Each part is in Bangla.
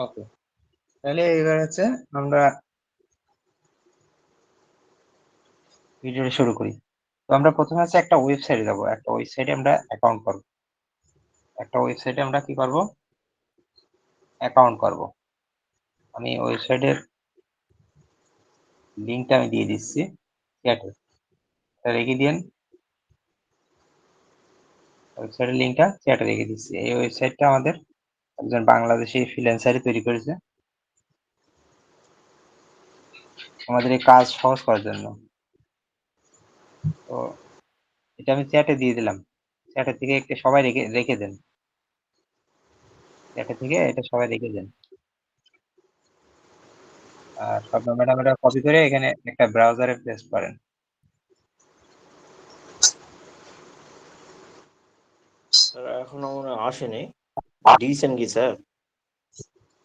ওকে, তাহলে এবার হচ্ছে আমরা ভিডিওটা শুরু করি। তো আমরা প্রথমে হচ্ছে একটা ওয়েবসাইটে যাবো। একটা ওয়েবসাইটে আমরা অ্যাকাউন্ট করব। একটা ওয়েবসাইটে আমরা কি করব? অ্যাকাউন্ট করব। আমি ওয়েবসাইটের লিংকটা আমি দিয়ে দিচ্ছি চ্যাটে। এটা রেখে দিয়েন। ওয়েবসাইটের লিংকটা চ্যাটে রেখে দিচ্ছি। এই ওয়েবসাইটটা আমাদের একজন বাংলাদেশী ফ্রিল্যান্সারই তৈরি করেছে আমাদের এই কাজ সহজ করার জন্য। তো এটা আমি চ্যাটে দিয়ে দিলাম। চ্যাটের থেকে একটা সবাই রেখে দেন। চ্যাটে থেকে এটা সবাই রেখে দেন। আর স্বপ্ন ম্যাডাম এটা কপি করে এখানে একটা ব্রাউজারে পেস্ট করেন। স্যার এখনো মনে হয় আসেনি। দিয়েছেন কি স্যার?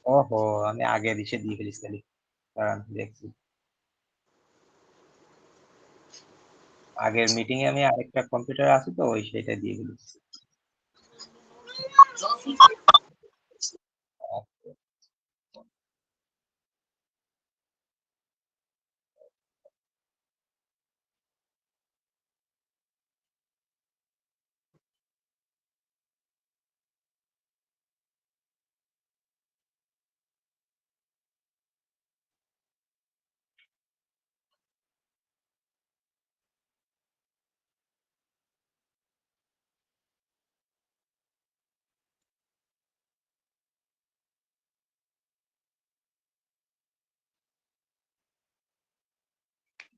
ওহো! আমি আগে দিয়ে ফেলিস তাহলে। দাঁড়ান দেখছি। আগের মিটিং এ আমি আরেকটা কম্পিউটার আছে তো সেটা দিয়ে ফেলেছি।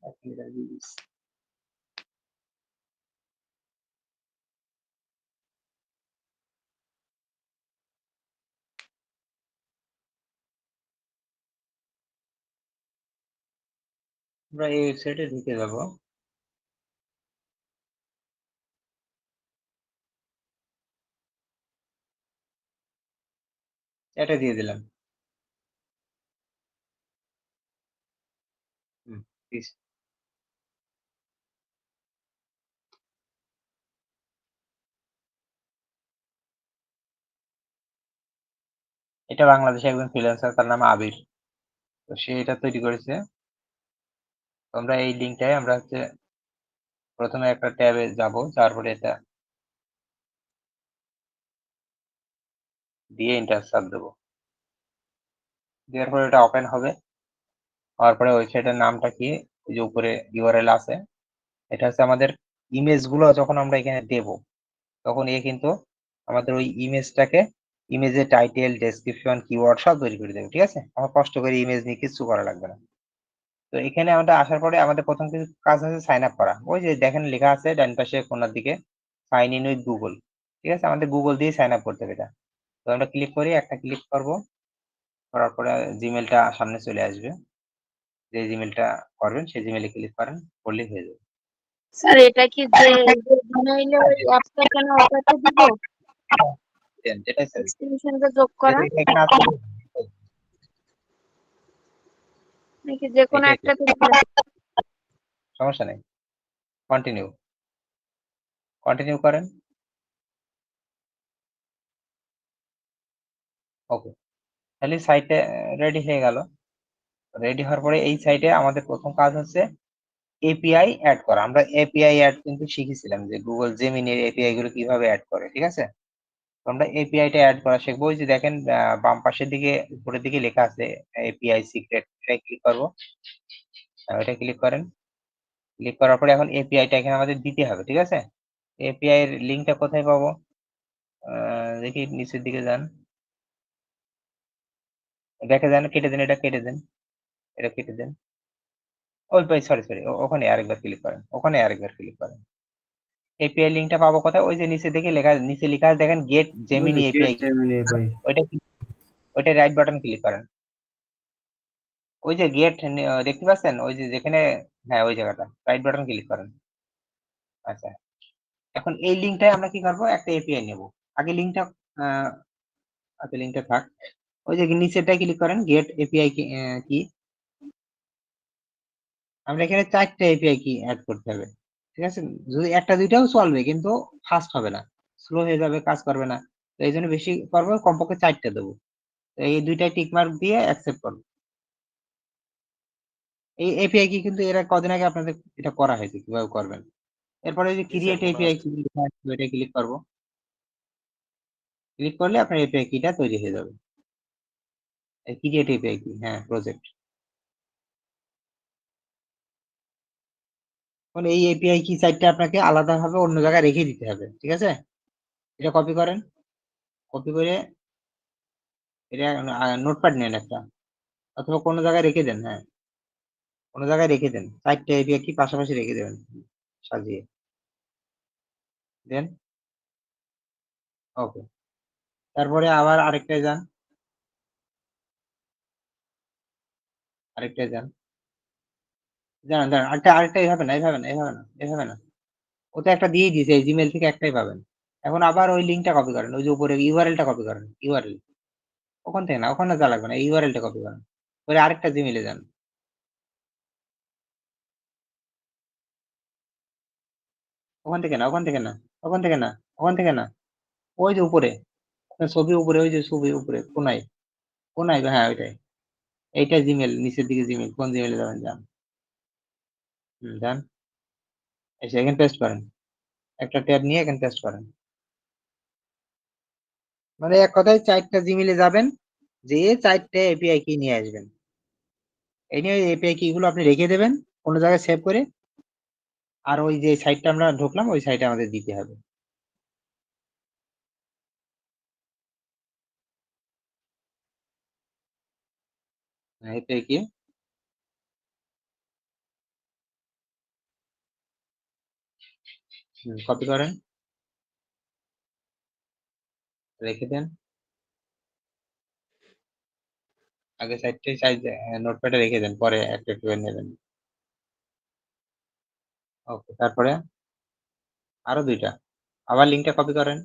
কম্পিউটার দিয়ে দিচ্ছি। আমরা এই ওয়েবসাইটে ঢুকে যাব। এটা দিয়ে দিলাম। হুম, দিস। এটা বাংলাদেশে একজন ফ্রিল্যান্সার তার নাম আবির। তো সে এটা তৈরি করেছে। তো আমরা এই লিংকটায় আমরা হচ্ছে প্রথমে একটা ট্যাবে যাব। তারপরে এটা দিয়ে এন্টার চাপ দেবো। দেওয়ার পরে এটা ওপেন হবে। হওয়ার পরে ওয়েবসাইটের নামটা কি? ওই যে উপরে ইউআরএল আছে। এটা হচ্ছে আমাদের ইমেজগুলো যখন আমরা এখানে দেব, তখন কিন্তু আমাদের ওই ইমেজের টাইটেল, ডেসক্রিপশন, কিওয়ার্ড সব তৈরি করে দেবে। ঠিক আছে? আমার কষ্ট করে ইমেজ নিয়ে কিচ্ছু করা লাগবে না। তো এখানে আমরা আসার পরে আমাদের প্রথম কিছু কাজ আছে সাইন আপ করা। ওই যে দেখেন লেখা আছে ডান পাশে কোণার দিকে সাইন ইন উইথ গুগল। ঠিক আছে? আমাদের গুগল দিয়ে সাইন আপ করতে হবে এটা। তো আমরা ক্লিক করি, একটা ক্লিক করব। করার পরে জিমেলটা সামনে চলে আসবে। যে জিমেলটা করবেন সেই জিমেলে ক্লিক করেন, করলেই হয়ে যাবে। স্যার এটা কি যে জিমেইলে ওই অ্যাপটা কেন ওটাতে দিব দেন যেটাই চাই। এক্সটেনশনটা যোগ করা এখানে আছে নাকি যে কোনো এটাই একটাতে দিলে সমস্যা নেই। কন্টিনিউ কন্টিনিউ করেন। ওকে, তাহলে সাইটে রেডি হয়ে গেল। রেডি হওয়ার পরে এই সাইটে আমাদের প্রথম কাজ হচ্ছে এপিআই এড করা। আমরা এপিআই এড কিন্তু শিখেছিলাম যে গুগল জেমিনির এপিআই গুলো কিভাবে এড করে। ঠিক আছে? তো আমরা এপিআইটা এড করা শিখবো। ওই যে দেখেন বাম পাশের দিকে উপরের দিকে লেখা আছে এপিআই সিক্রেট। এটাই ক্লিক করব। এটা ক্লিক করেন। ক্লিক করার পরে এখন এপিআইটা এখানে আমাদের দিতে হবে। ঠিক আছে? এপিআই এর লিংকটা কোথায় পাবো? দেখি নিচের দিকে যান। দেখে যান, কেটে দেন, এটা কেটে দেন, এটা কেটে দেন। ওই ভাই সরি, ওখানে আরেকবার ক্লিক করেন। ওখানে আরেকবার ক্লিক করেন। এপিআই লিংকটা পাবো কোথায়? ওই যে নিচে দেখে নিচে লেখা আছে দেখেন গেট জেমিনি এপিআই। ওইটা ওইটা রাইট বাটন ক্লিক করেন। ওই যে গেট দেখতে পাচ্ছেন? ওই যে যেখানে হ্যাঁ ওই জায়গাটা রাইট বাটন ক্লিক করেন। আচ্ছা, এখন এই লিংকটায় আমরা কি করব? একটা এপিআই নেব। আগে লিংকটা আচ্ছা লিংকটা থাক। ওই যে নিচেরটায় ক্লিক করেন গেট এপিআই কি। আমরা এখানে ৪ টা এপিআই কি এড করতে হবে। ঠিক আছে? যদি একটা দুইটাও চলবে কিন্তু ফাস্ট হবে না। স্লো হয়ে যাবে, কাজ করবে না। তো এইজন্য বেশি করব, কমপক্ষে ৪ টা দেব। এই দুইটা টিক মার্ক দিয়ে অ্যাকসেপ্ট করুন। এই এপিআই কি কিন্তু এরা কদিন আগে আপনাদের এটা করা হয়েছে কিভাবে করবেন। এরপরে যে জি স্যার, ক্রিয়েট মনে এপিআই আছে। কি এটা ক্লিক করব। ক্লিক করলে আপনার এপিআই কিটা তৈরি হয়ে যাবে। এই ক্রিয়েট এপিআই কি, হ্যাঁ প্রজেক্ট। মানে এই এপিআই কি সাইটটা আপনাকে আলাদাভাবে অন্য জায়গায় রেখে দিতে হবে, ঠিক আছে? এটা কপি করেন, কপি করে এটা নোটপ্যাড নেন একটা, অথবা কোনো জায়গায় রেখে দেন, হ্যাঁ কোনো জায়গায় রেখে দেন, চারটে এপিআই কি পাশাপাশি রেখে দেবেন সাজিয়ে দেন। ওকে, তারপরে আবার আরেকটায় যান, আরেকটায় যান, জানান জানান আরেকটা এইভাবে না, এইভাবে না, এইভাবে না, এইভাবে না, ও তো একটা দিয়েই দিয়েছে, এই জিমেল থেকে একটাই পাবেন। এখন আবার ওই লিঙ্কটা কপি করেন, ওই যে উপরে ইউআরএলটা কপি করেন, ইউআরএল ওখান থেকে না, ওখানে যা লাগবে না, ইউআরএলটা কপি করেন করে আরেকটা জিমেলে যান। ওখান থেকে না, ওখান থেকে না, ওখান থেকে না, ওখান থেকে না, ওই যে উপরে আপনার ছবি উপরে, ওই যে ছবি উপরে কোনায়, কোনায়, হ্যাঁ ওইটাই, এইটা জিমেল, নিচের দিকে জিমেল, কোন জিমেলে যাবেন যান, যান, এসে এখানে পেস্ট করেন, একটা ট্যাব নিয়ে এখানে পেস্ট করেন। মানে এক কথায় চারটা জিমেলে যাবেন, যে চারটে এপিআই কি নিয়ে আসবেন, এই নিয়ে এপিআই কি গুলো আপনি রেখে দেবেন কোনো জায়গায় সেভ করে, আর ওই যে সাইটটা আমরা ঢুকলাম ওই সাইটে আমাদের দিতে হবে। এপিআই কি কপি করেন, রেখে দেন, আগে সাইটটাই সাইজ নোটপ্যাডে রেখে দেন, পরে একটা একটু নেবেন। ওকে, তারপরে আরো দুইটা, আবার লিঙ্কটা কপি করেন,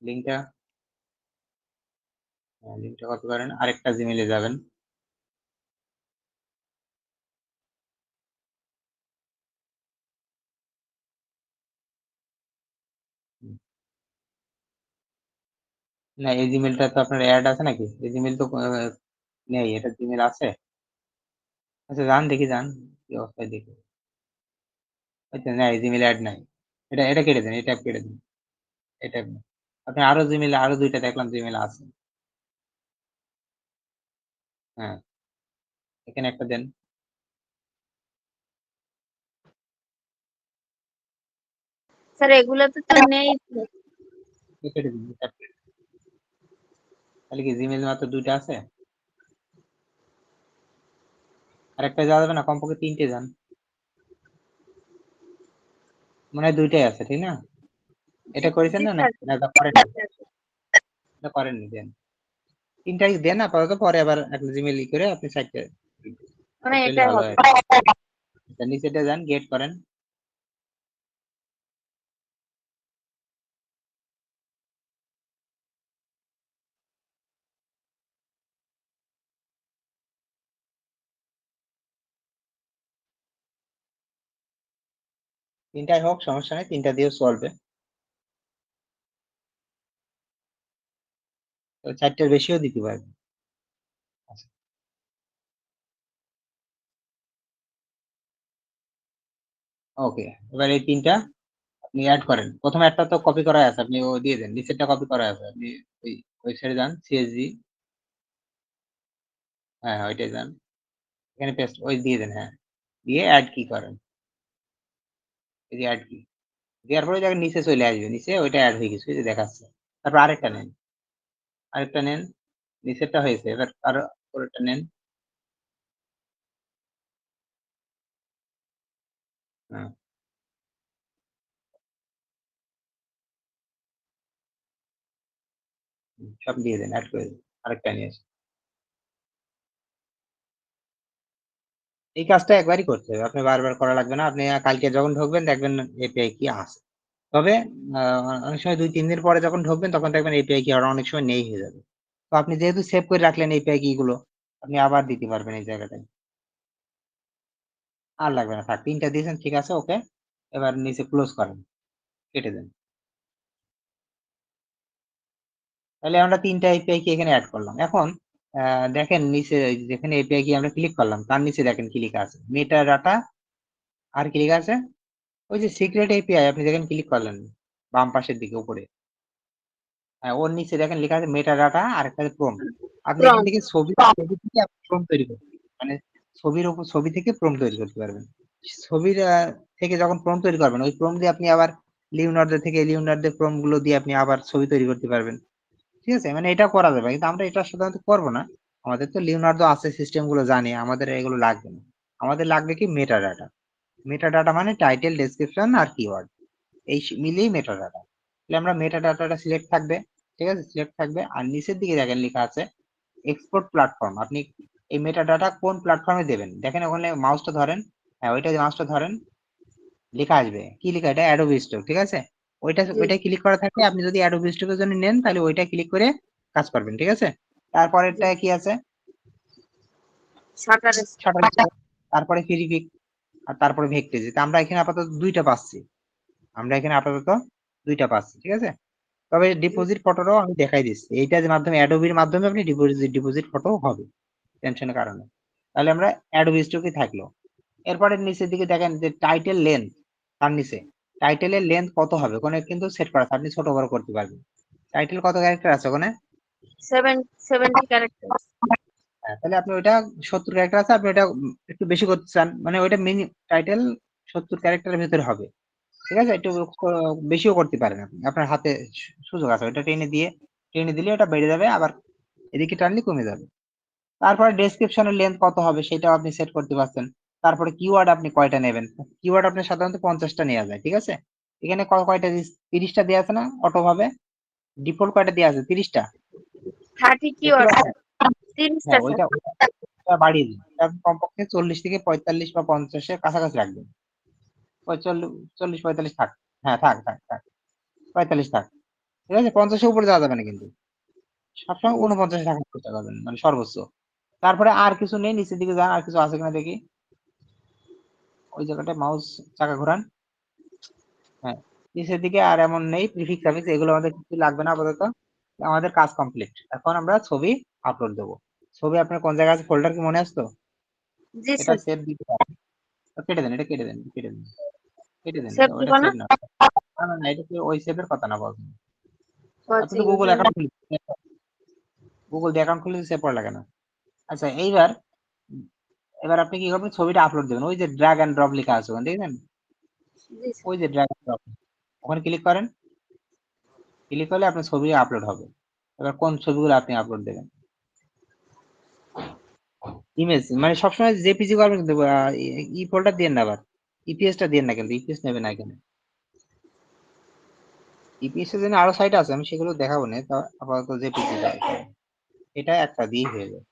লিঙ্কটা লিঙ্কটা কপি করেন, আরেকটা জিমেলে যাবেন, না এই জিমেলটা তো আপনার অ্যাড আছে নাকি, এই জিমেল তো নেই, এটা জিমেল আছে। আচ্ছা যান দেখি, যান কি অবস্থায় দেখি, আচ্ছা না এই জিমেল অ্যাড নাই, এটা এটা কেটে দেন, এটা কেটে দেন, এটা আপনি আরো জিমেল, আরো দুইটা দেখলাম জিমেল আছে, হ্যাঁ এখানে একটা দেন, স্যার এগুলোতে তো নেই। কেটে দিন, তাহলে কি জিমেল মাত্র দুইটা আছে, আর একটা যাওয়া যাবে না, কমপক্ষে তিনটে যান, মনে হয় দুইটাই আছে, ঠিক না? এটা করেছেন জি না, স্যার। না করেন, এটা করেননি, দেন তিনটাই দেন আপাতত, পরে আবার একটা জিমেল করে আপনি সাইটটা মানে পেলে এটাই ভালো হবে। হয়। নিচেটা যান, গেট করেন, তিনটাই হোক সমস্যা নেই, তিনটা দিয়েও চলবে, চারটার বেশিও দিতে পারবে। ওকে, এবার এই তিনটা আপনি অ্যাড করেন, প্রথমে একটা তো কপি করা আছে, আপনি ও দিয়ে দেন, নিচেরটা কপি করা আছে, আপনি ওই ওয়েবসাইটে যান, সিএসভি, হ্যাঁ হ্যাঁ ওইটাই যান, এখানে পেস্ট ওই দিয়ে দেন, হ্যাঁ দিয়ে অ্যাড কি করেন, এই যে অ্যাড কি দেওয়ার পরে যখন নিচে চলে আসবে, নিচে ওইটা অ্যাড হয়ে গেছে, ওই যে দেখাচ্ছে। তারপর আরেকটা নেন, আরেকটা নেন, নিচেরটা হয়েছে, এবার আরো পরেরটা নেন, হ্যাঁ সব দিয়ে দেন, অ্যাড করে দেন, আরেকটা নিয়ে আসেন। এই কাজটা একবারই করতে হবে, আপনি বারবার করা লাগবে না, আপনি কালকে যখন ঢুকবেন দেখবেন এপিআই কি আছে, তবে অনেক সময় 2-3 দিন পরে যখন ঢুকবেন তখন দেখবেন এপিআই কি আর অনেক সময় নেই হয়ে যাবে। তো আপনি যেহেতু সেভ করে রাখলেন এপিআই কি গুলো, আপনি আবার দিতে পারবেন এই জায়গাটায়, আর লাগবে না, থাক তিনটা দিয়েছেন ঠিক আছে, ওকে, এবার নিচে ক্লোজ করেন, কেটে দেন। তাহলে আমরা 3টা এপিআই কি এখানে অ্যাড করলাম। এখন দেখেন নিচে যেখানে এপিআই কি আমরা ক্লিক করলাম তার নিচে দেখেন কি লেখা আছে, মেটা ডাটা। আর কি লেখা আছে, ওই যে সিক্রেট এপিআই আপনি যেখানে ক্লিক করলেন বাম পাশের দিকে উপরে, হ্যাঁ ওর নিচে দেখেন লেখা আছে মেটা ডাটা আর একটা প্রম্পট। আপনি এখান প্রম্পট থেকে ছবি থেকে আপনি প্রম্পট তৈরি করতে পারবেন, মানে ছবির উপর ছবি থেকে প্রম্পট তৈরি করতে পারবেন। ছবির থেকে যখন প্রম্পট তৈরি করবেন ওই প্রম্পট দিয়ে আপনি আবার লিওনার্দো থেকে লিওনার্দো প্রম্পট গুলো দিয়ে আপনি আবার ছবি তৈরি করতে পারবেন। ঠিক আছে, মানে এটা করা যাবে, কিন্তু আমরা এটা সাধারণত করবো না। আমাদের তো লিওনার্দো আছে, সিস্টেম গুলো জানি, আমাদের এগুলো লাগবে না। আমাদের লাগবে কি মেটা ডাটা। মেটা ডাটা মানে টাইটেল, ডেসক্রিপশন আর কিওয়ার্ড, এই মিলিয়েই মেটা ডাটা। তাহলে আমরা মেটা ডাটাটা সিলেক্ট থাকবে, ঠিক আছে, সিলেক্ট থাকবে। আর নিচের দিকে দেখেন লেখা আছে এক্সপোর্ট প্ল্যাটফর্ম। আপনি এই মেটা ডাটা কোন প্ল্যাটফর্মে দেবেন, দেখেন ওখানে মাউসটা ধরেন, হ্যাঁ ওইটা মাউসটা ধরেন, লেখা আসবে কি লেখা, এটা অ্যাডোবি স্টোর, ঠিক আছে। জি ওইটা ক্লিক করা থাকলে আপনি যদি অ্যাডোবি স্টোরের জন্য নেন তাহলে ওইটা ক্লিক করে কাজ করবেন, ঠিক আছে। তারপরেরটা কি আছে, শাটার শাটার, তারপরে ফিরিপিক, আর তারপরে ভেক্টেজ। আমরা এখানে আপাতত দুইটা পাচ্ছি, ঠিক আছে। তবে ডিপোজিট ফটোটাও আমি দেখাই দিচ্ছি, এইটার মাধ্যমে অ্যাডোবির মাধ্যমে আপনি ডিপোজিট ফটো হবে, টেনশনের কারণে। তাহলে আমরা অ্যাডোবি স্টোরে থাকলো। এরপরে নিচের দিকে দেখেন যে টাইটেল লেন্থ, তার নিচে টাইটেলের লেন্থ কত হবে ওখানে কিন্তু সেট করা আছে, আপনি ছোট বড় করতে পারবেন। টাইটেল কত ক্যারেক্টার আছে ওখানে, 70 ক্যারেক্টার। হ্যাঁ, তাহলে আপনি ওইটা 70 ক্যারেক্টার আছে, আপনি ওইটা একটু বেশি করতে চান, মানে ওইটা মিনি টাইটেল 70 ক্যারেক্টারের ভিতরে হবে, ঠিক আছে। একটু বেশিও করতে পারেন আপনি, আপনার হাতে সুযোগ আছে, ওইটা টেনে দিলে ওটা বেড়ে যাবে, আবার এদিকে টানলে কমে যাবে। তারপরে ডেসক্রিপশনের লেন্থ কত হবে সেটাও আপনি সেট করতে পারছেন। তারপরে কিওয়ার্ড আপনি কয়টা নেবেন, কিওয়ার্ড আপনি সাধারণত 50টা নেওয়া যায়, ঠিক আছে। এখানে কয়টা 30টা দেওয়া আছে না অটো ভাবে, ডিফল্ট কয়টা দেওয়া আছে, 30টা 30 দেখতে কিওয়ার্ড পাচ্ছেন। 30টা হ্যাঁ স্যার। ওইটা বাড়িয়ে দিন, আপনি কমপক্ষে 40 থেকে 45 বা 50-এর কাছাকাছি রাখবেন। 40-45 থাক, হ্যাঁ থাক থাক থাক, 45 থাক, ঠিক আছে। 50-এর উপরে যাওয়া যাবে না কিন্তু, সবসময় 49 টাকা করতে পারবেন মানে সর্বোচ্চ। তারপরে আর কিছু নেই, নিচের দিকে যান, আর কিছু আছে কিনা দেখি, ওই জায়গাটা মাউস চাকা ঘোরান, হ্যাঁ নিচের দিকে আর এমন নেই, প্রিফিক্স সাফিক্স এগুলো আমাদের কিছু লাগবে না আপাতত। আমাদের কাজ কমপ্লিট, এখন আমরা ছবি আপলোড দেবো। ছবি আপনার কোন জায়গায় আছে, ফোল্ডার কি মনে আসতো, জি এটা স্যার। সেভ দিতে হবে। কেটে দেন, এটা কেটে দেন, সেভ দিব ওটা না? সেভ না, না না না, এটা কি ওই সেভের কথা না বলছেন। ও আপনি আচ্ছা, তো গুগল ইউজার অ্যাকাউন্ট খুলে, গুগল দিয়ে অ্যাকাউন্ট খুলে সেভ করা লাগে না। আচ্ছা এবার আপনি কি করবেন, ছবিটা আপলোড দেবেন, ওই যে ড্র্যাগ এন্ড ড্রপ লেখা আছে ওখানে দেখবেন, জি স্যার। ওই যে ড্র্যাগ এন্ড ড্রপ, ওখানে ক্লিক করেন, ক্লিক করলে আপনার ছবি আপলোড হবে। এবার কোন ছবিগুলো আপনি আপলোড দেবেন, ইমেজ মানে সবসময় জেপিজি করবেন কিন্তু ই ফোল্ডার দিয়ে না, আবার ইপিএস টা দিয়ে না, কিন্তু ইপিএস নেবে না এখানে। ইপিএস এর জন্য আরো সাইট আছে, আমি সেগুলো দেখাবো না, তো আপাতত জেপিজি এটা একটা দিয়ে হয়ে যায়,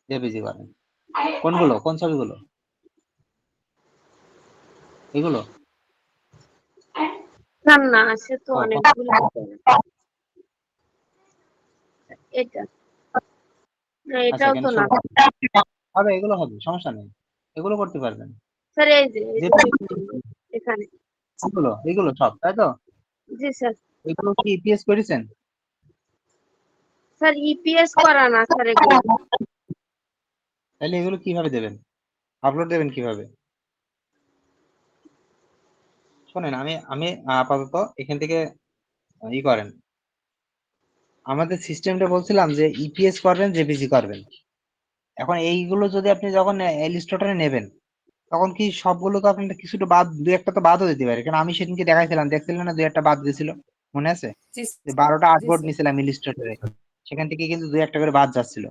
জেপিজি করেন। কোনগুলো, কোন ছবিগুলো, এগুলো, না না, সে তো ও অনেকগুলো আছে। এটা না, আচ্ছা এটাও এখানে তো না। হবে, এগুলো হবে, সমস্যা নেই, এগুলো করতে পারবেন। স্যার এই যে যে এখানে। এগুলো সব তাই তো, জি স্যার। এগুলো কি ইপিএস করেছেন, স্যার ইপিএস করা না স্যার এগুলো। তাহলে এগুলো কিভাবে দেবেন, আপলোড দেবেন কিভাবে, শোনেন আমি আমি আপাতত এখান থেকে ই করেন, আমাদের সিস্টেমটা বলছিলাম যে ইপিএস করবেন জেপিজি করবেন। এখন এইগুলো যদি আপনি যখন ইলিস্ট্রেটরে নেবেন তখন কি সবগুলো তো আপনার কিছুটা বাদ, দু একটা তো বাদও দিতে পারে, কারণ আমি সেদিনকে দেখাইছিলাম, দেখছিলেন না, দুই একটা বাদ দিয়েছিল, মনে আছে জি যে স্যার। 12টা জি আর্টবোর্ড স্যার। নিয়েছিলাম ইলিস্ট্রেটরে, সেখান থেকে কিন্তু দুই একটা করে বাদ যাচ্ছিল।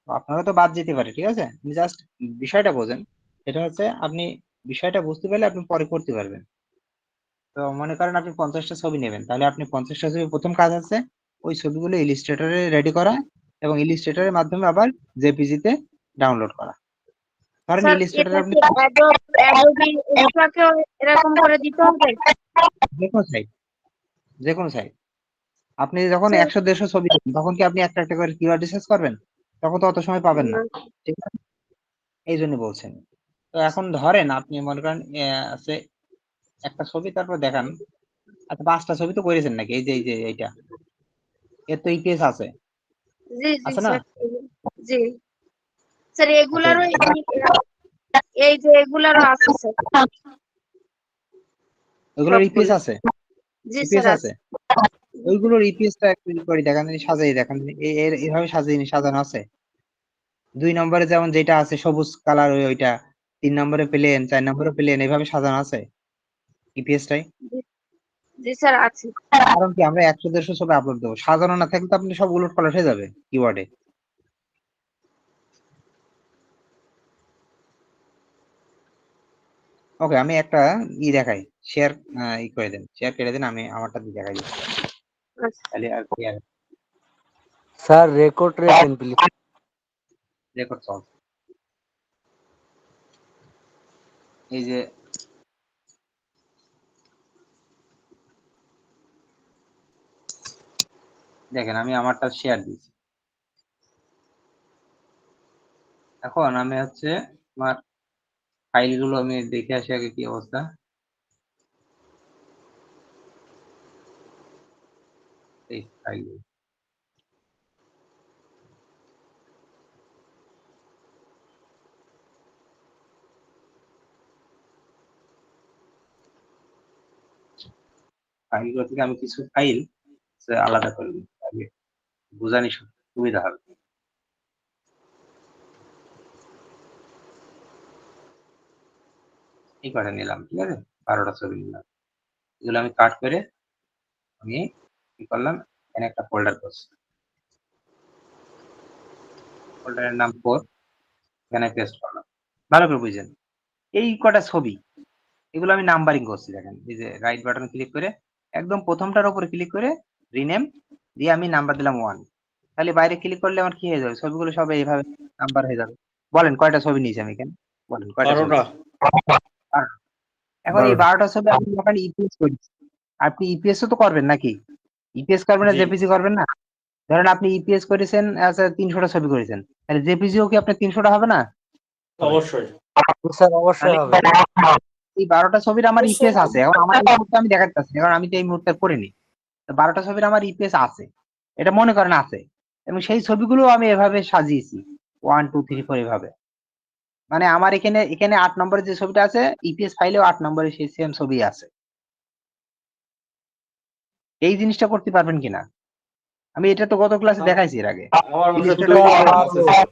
তো আপনারও তো বাদ যেতে পারে, ঠিক আছে, আপনি জাস্ট বিষয়টা বোঝেন। এটা হচ্ছে আপনি বিষয়টা বুঝতে পারলে আপনি পরে করতে পারবেন। তো মনে করেন আপনি 50টা ছবি নেবেন, তাহলে আপনি 50টা ছবি, প্রথম কাজ আছে ওই ছবিগুলো ইলিস্ট্রেটরে রেডি করা এবং ইলিস্ট্রেটরের মাধ্যমে আবার জেপিজি তে ডাউনলোড করা। ধরেন স্যার এটা ইলিস্ট্রেটরে আপনি কি অ্যাডোবি এক্সট্রাকেও এরকম করে দিতে হবে? যে কোনো সাইট, যে কোনো সাইট, আপনি যখন স্যার 100-150 ছবি দেখবেন তখন কি আপনি একটা একটা করে কিওয়ার্ড রিসার্চ করবেন, তখন তো অত সময় পাবেন না, না। ঠিক আছে, এই জন্য বলছেন। তো এখন ধরেন আপনি মনে করেন আছে একটা ছবি, তারপর দেখান, আচ্ছা 5টা ছবি তো করেছেন নাকি, এই যে এইটা এর তো ইপিএস আছে, জি জি আছে না? স্যার, জি স্যার, আচ্ছা, এগুলারও এই যে এগুলারও আছে স্যার, ওইগুলোর ইপিএস সবগুলো। আছে, জি ইপিএস স্যার আছে। আছে। ওইগুলোর ইপিএসটা একটু করে দেখান, সাজিয়ে দেখান, এইভাবে সাজানো আছে। 2 নম্বরে যেমন যেটা আছে সবুজ কালার ওইটা, 3 নম্বরে প্লেন, 4 নম্বরে প্লেন, এইভাবে সাজানো আছে ইপিএসটাই। জি স্যার আছে। কারণ কি আমরা 100-150 ছবি আপলোড দেবো, সাজানো না থাকলে তো আপনি সব উলট পালট হয়ে যাবে কিওয়ার্ডে। ওকে, আমি একটা দেখাই, শেয়ার করে দেন, শেয়ার করে দেন, আমি আমারটা দিয়ে দেখাই দিচ্ছি। আচ্ছা। তাহলে আর কি আর স্যার রেকর্ড রেখেন প্লিজ। Record solve. এই যে দেখেন আমি আমারটা শেয়ার দিয়েছি। এখন আমি হচ্ছে আমার ফাইলগুলো আমি দেখে আসি আগে কি অবস্থা। এই ফাইল ফাইলগুলো থেকে আমি কিছু ফাইল আলাদা করে দিই, আগে বোঝানি সুবিধা হবে। এই কটা নিলাম, ঠিক আছে, 12টা ছবি নিলাম। এগুলো আমি কাট করে আমি কি করলাম, এখানে একটা ফোল্ডার করছি, ফোল্ডারের নাম 4, এখানে পেস্ট করলাম। ভালো করে বুঝেন, এই কটা ছবি এগুলো আমি নাম্বারিং করছি। দেখেন এই যে রাইট বাটন ক্লিক করে একদম প্রথমটার উপরে ক্লিক করে রিনেম দিয়ে আমি নাম্বার দিলাম 1। তাহলে বাইরে ক্লিক করলে আমার কি হয়ে যাবে, ছবিগুলো সব এইভাবে নাম্বার হয়ে যাবে। বলেন কয়টা ছবি নিয়েছি আমি এখানে, বলেন কয়টা ছবি? 12টা। 12টা। এখন এই 12টা ছবি আমি ওখানে ইপিএস করেছি, আপনি ইপিএস তো করবেন নাকি? ইপিএস করবেন না জি জেপিজি করবেন না? ধরেন আপনি ইপিএস করেছেন, আচ্ছা 300টা ছবি করেছেন, তাহলে জেপিজিও কি আপনার 300টা হবে না? হবে। অবশ্যই। স্যার অবশ্যই তাহলে হবে। এই 12টা ছবির আমার ইপিএস আছে। এখন আমার এই মুহূর্তে আমি দেখাতে পাচ্ছি না, কারণ আমি তো এই মুহূর্তে করিনি। 12টা ছবির আমার ইপিএস আছে, এটা মনে করেন আছে, এবং সেই ছবিগুলো আমি এভাবে সাজিয়েছি 1 2 3 4 এভাবে। মানে আমার এখানে 8 নম্বরের যে ছবিটা আছে ইপিএস ফাইলেও 8 নম্বরের সেই সেম ছবি আছে। এই জিনিসটা করতে পারবেন কিনা? আমি এটা তো গত ক্লাসে দেখাইছি এর আগে। আমার কাছে ইলিস্ট্রেটর আছে স্যার।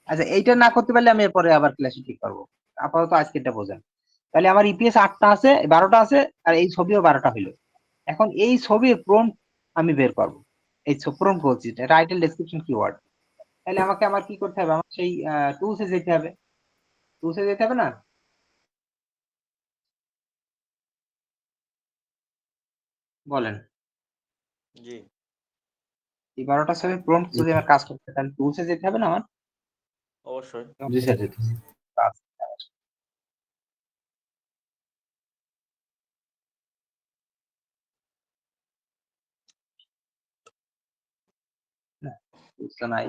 আচ্ছা, এইটা না করতে পারলে আমি এরপরে আবার ক্লাসে ঠিক করবো, আপাতত আজকে এটা বোঝেন। তাহলে আমার ইপিএস 8টা আছে, 12টা আছে, আর এই ছবিও 12টা হইলো। এখন এই ছবির প্রম্পট আমি বের করবো। এই প্রম্পট বলছি টাইটেল ডেসক্রিপশন কিওয়ার্ড। তাহলে আমাকে আমার কি করতে হবে, আমার সেই টুলসে যেতে হবে, টুলসে যেতে হবে না? বলেন। জি এই 12টা ছবি প্রম্পট যদি আমার কাজ করতে হয়, তাহলে টুলসে যেতে হবে না আমার? অবশ্যই। জি স্যার। কাজ। না, টুলসটা নাই।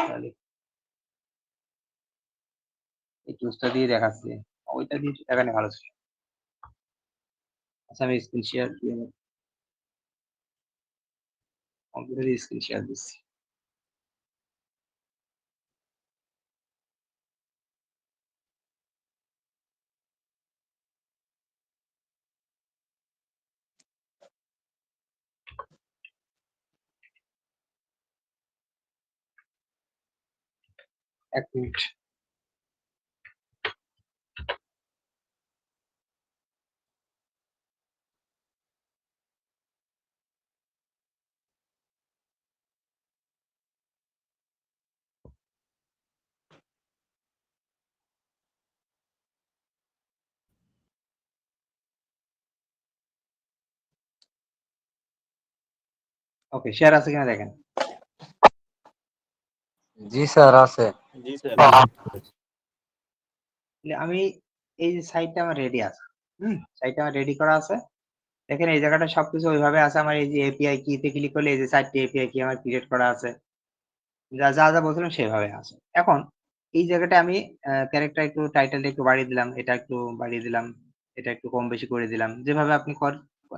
তাহলে এই টুলসটা দিয়ে দেখাচ্ছি, ওইটা দিয়ে দেখালে ভালো ছিল। আচ্ছা, আমি স্ক্রিন শেয়ার দিয়ে কম্পিউটারে স্ক্রিন শেয়ার দিচ্ছি। এক মিনিট। ওকে, শেয়ার আছে কিনা দেখেন। জি স্যার আছে। জি স্যার। আমি এই যে সাইটটা আমার রেডি আছে, সাইটটা আমার রেডি করা আছে। দেখেন এই জায়গাটা সবকিছু ওইভাবে আছে। আমার এই যে এপিআই কিতে ক্লিক করলে এই যে 4টি এপিআই কি আমার ক্রিয়েট করা আছে, যা যা যা বলছিলাম সেভাবে আছে। এখন এই জায়গাটা আমি ক্যারেক্টার একটু টাইটেলটা একটু বাড়িয়ে দিলাম, এটা একটু বাড়িয়ে দিলাম, এটা একটু কম বেশি করে দিলাম, যেভাবে আপনি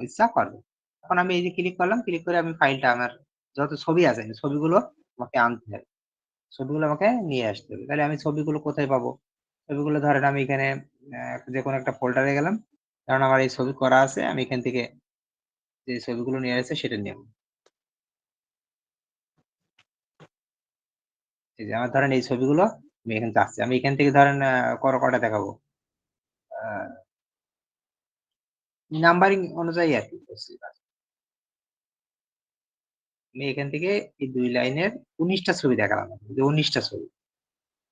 ইচ্ছা করবেন। এখন আমি এই যে ক্লিক করলাম, ক্লিক করে আমি ফাইলটা আমার যত ছবি আছে ছবিগুলো আমাকে আনতে হবে, ছবিগুলো আমাকে নিয়ে আসতে হবে। তাহলে আমি ছবিগুলো কোথায় পাবো? ছবিগুলো ধরেন আমি এখানে যে কোনো একটা ফোল্ডারে গেলাম, কারণ আমার এই ছবি করা আছে, আমি এখান থেকে যে ছবিগুলো নিয়ে আসছে সেটা নেব। এই যে আমার ধরেন এই ছবিগুলো আমি এখানে চাচ্ছি, আমি এখান থেকে ধরেন কটা দেখাবো, নাম্বারিং অনুযায়ী আর কি করছি। আমি এখান থেকে এই 2 লাইনের 19টা ছবি দেখালাম, যে 19টা ছবি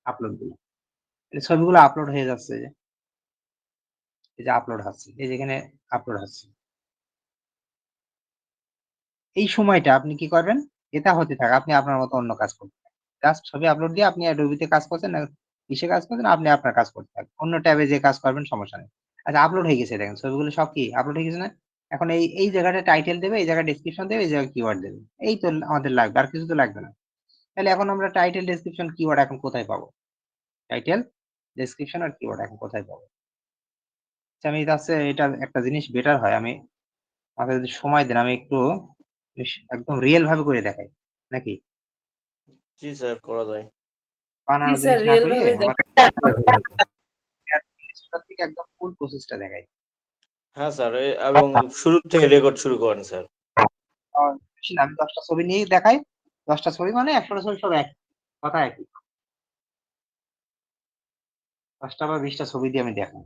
আপলোড দিলাম। এই ছবিগুলো আপলোড হয়ে যাচ্ছে, এই যে আপলোড হচ্ছে, এই যেখানে আপলোড হচ্ছে। এই সময়টা আপনি কি করবেন? এটা হতে থাকে, আপনি আপনার মতো অন্য কাজ করতে থাকেন। জাস্ট ছবি আপলোড দিয়ে আপনি অ্যাডোবিতে কাজ করছেন না কিসে কাজ করছেন, আপনি আপনার কাজ করতে থাকেন। অন্য ট্যাবে যে কাজ করবেন সমস্যা নেই। আচ্ছা, আপলোড হয়ে গেছে, দেখেন ছবিগুলো সব কি আপলোড হয়ে গেছে না? এখন এই জায়গাটা টাইটেল দেবে, এই জায়গায় ডেসক্রিপশন দেবে, এই জায়গায় কিওয়ার্ড দেবে। এই তো আমাদের লাগবে, আর কিছু তো লাগবে না। তাহলে এখন আমরা টাইটেল, ডেসক্রিপশন, কিওয়ার্ড এখন কোথায় পাবো? টাইটেল, ডেসক্রিপশন আর কিওয়ার্ড এখন কোথায় পাবো? আচ্ছা, আমি এটা একটা জিনিস বেটার হয়, আমাকে যদি সময় দেন আমি একটু একদম রিয়েল ভাবে করে দেখাই, নাকি জি স্যার, করা যায়। বানানো স্যার জিনিস না রিয়েল করিয়ে ভাবে আমার থেকে একদম ফুল প্রসেসটা দেখাই। হ্যাঁ স্যার, এবং শুরু থেকে রেকর্ড শুরু করেন স্যার। বেশি না, আমি 10টা ছবি নিয়ে দেখাই। 10টা ছবি মানে 100টা ছবি সব এক কথা একই। 10টা বা 20টা ছবি দিয়ে আমি দেখাই।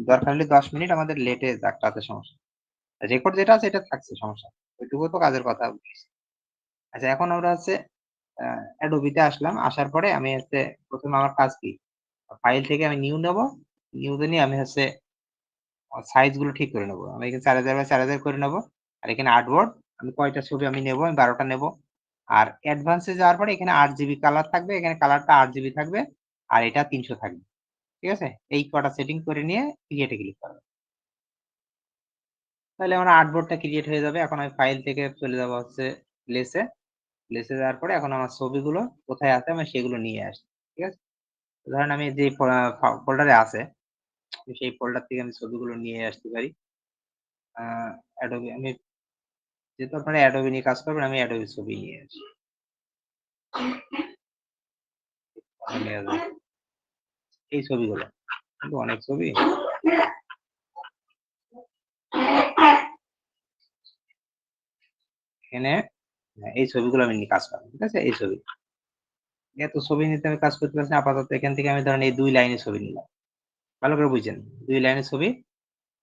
দরকার হলে 10 মিনিট আমাদের লেটে যাক, তাতে সমস্যা। রেকর্ড যেটা আছে এটা থাকছে, সমস্যা ওইটুকু তো কাজের কথা। আচ্ছা, এখন আমরা অ্যাডোবিতে আসলাম, আসার পরে আমি প্রথমে আমার কাজ কি, ফাইল থেকে আমি নিউ নেব, নিউতে নিয়ে আমি সাইজ গুলো ঠিক করে নেবো। আমি এখানে 4000 বাই 4000 করে নেবো। আর এখানে আর্টবোর্ড আমি কয়টা ছবি আমি নেবো, আমি 12টা নেবো। আর অ্যাডভান্সে যাওয়ার পরে এখানে 8 জিবি কালার থাকবে, এখানে কালারটা 8 জিবি থাকবে, আর এটা 300 থাকবে। ঠিক আছে, এই কটা সেটিং করে নিয়ে ক্রিয়েটে ক্লিক করবো। তাহলে আমার আর্টবোর্ডটা ক্রিয়েট হয়ে যাবে। এখন আমি ফাইল থেকে চলে যাবো প্লেসে। প্লেসে যাওয়ার পরে এখন আমার ছবিগুলো কোথায় আছে আমি সেগুলো নিয়ে আসি। ঠিক আছে, ধরেন আমি যে ফোল্ডারে আছে সেই ফোল্ডার থেকে আমি ছবিগুলো নিয়ে আসতে পারি। অ্যাডোবি, আমি যেহেতু আপনারা অ্যাডোবি নিয়ে কাজ করবেন, আমি অ্যাডোবি ছবি নিয়ে আসি। এই ছবিগুলো কিন্তু অনেক ছবি, এখানে এই ছবিগুলো আমি নিয়ে কাজ করবো। ঠিক আছে, এই ছবি, এত ছবি নিতে আমি কাজ করতে পারছি না। আপাতত এখান থেকে আমি ধরেন এই 2 লাইনের ছবি নিলাম, ভালো করে বুঝছেন, 2 লাইনের ছবি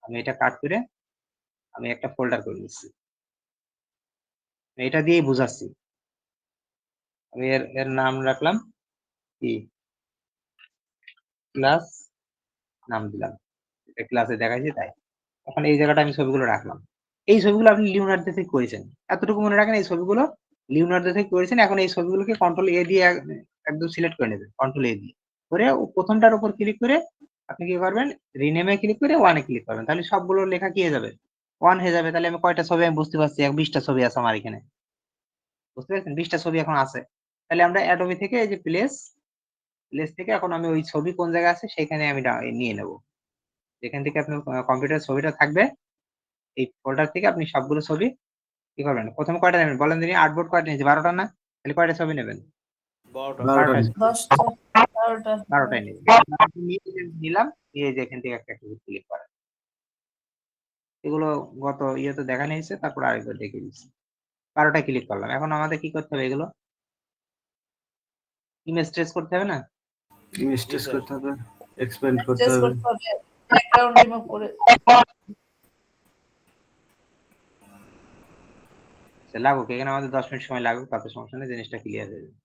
আমি এটা কাট করে আমি একটা ফোল্ডার করে নিচ্ছি, এটা দিয়েই বুঝাচ্ছি। আমি এর নাম রাখলাম কি, ক্লাস, নাম দিলাম, এটা ক্লাসে দেখাইছি তাই। এখন এই জায়গাটা আমি ছবিগুলো রাখলাম। এই ছবিগুলো আপনি লিওনার্দো থেকে করেছেন, এতটুকু মনে রাখেন, এই ছবিগুলো লিওনার্দো থেকে করেছেন। এখন এই ছবিগুলোকে কন্ট্রোল এ দিয়ে একদম সিলেক্ট করে নেবেন, কন্ট্রোল এ দিয়ে করে প্রথমটার উপর ক্লিক করে আপনি কি করবেন, রিনেমে ক্লিক করে ওয়ানে ক্লিক করবেন। তাহলে সবগুলো লেখা কি হয়ে যাবে, ওয়ান হয়ে যাবে। তাহলে আমি কয়টা ছবি আমি বুঝতে পারছি, 20টা ছবি আছে আমার এখানে, বুঝতে পারছেন, 20টা ছবি এখন আছে। তাহলে আমরা অ্যাডোবি থেকে এই যে প্লেস থেকে এখন আমি ওই ছবি কোন জায়গায় আছে সেখানে আমি নিয়ে নেব। যেখান থেকে আপনার কম্পিউটার ছবিটা থাকবে, এই ফোল্ডার থেকে আপনি সবগুলো ছবি কি করবেন, প্রথমে কয়টা নেবেন বলেন দিনই, আর্টবোর্ড কয়টা নিয়েছি, 12টা না? তাহলে কয়টা ছবি নেবেন? 12টা। 10টা 12টা 12টাই নেবেন। নিলাম, নিয়ে যে এখান থেকে একটা ক্লিক করেন। এগুলো গত ইয়েতে দেখানো হয়েছে, তারপর আরেকবার দেখে দিচ্ছি। 12টা ক্লিক করলাম। এখন আমাদের কি করতে হবে, এগুলো ইমেজ ট্রেস করতে হবে না? ইমেজ টেস্ট করতে হবে, এক্সপ্যান্ড করতে চেঞ্জ হবে। করতে হবে, ব্যাকগ্রাউন্ড রিমুভ করে। লাগুক, এখানে আমাদের 10 মিনিট সময় লাগুক, তাতে সমস্যা নেই, জিনিসটা ক্লিয়ার হয়ে যাবে।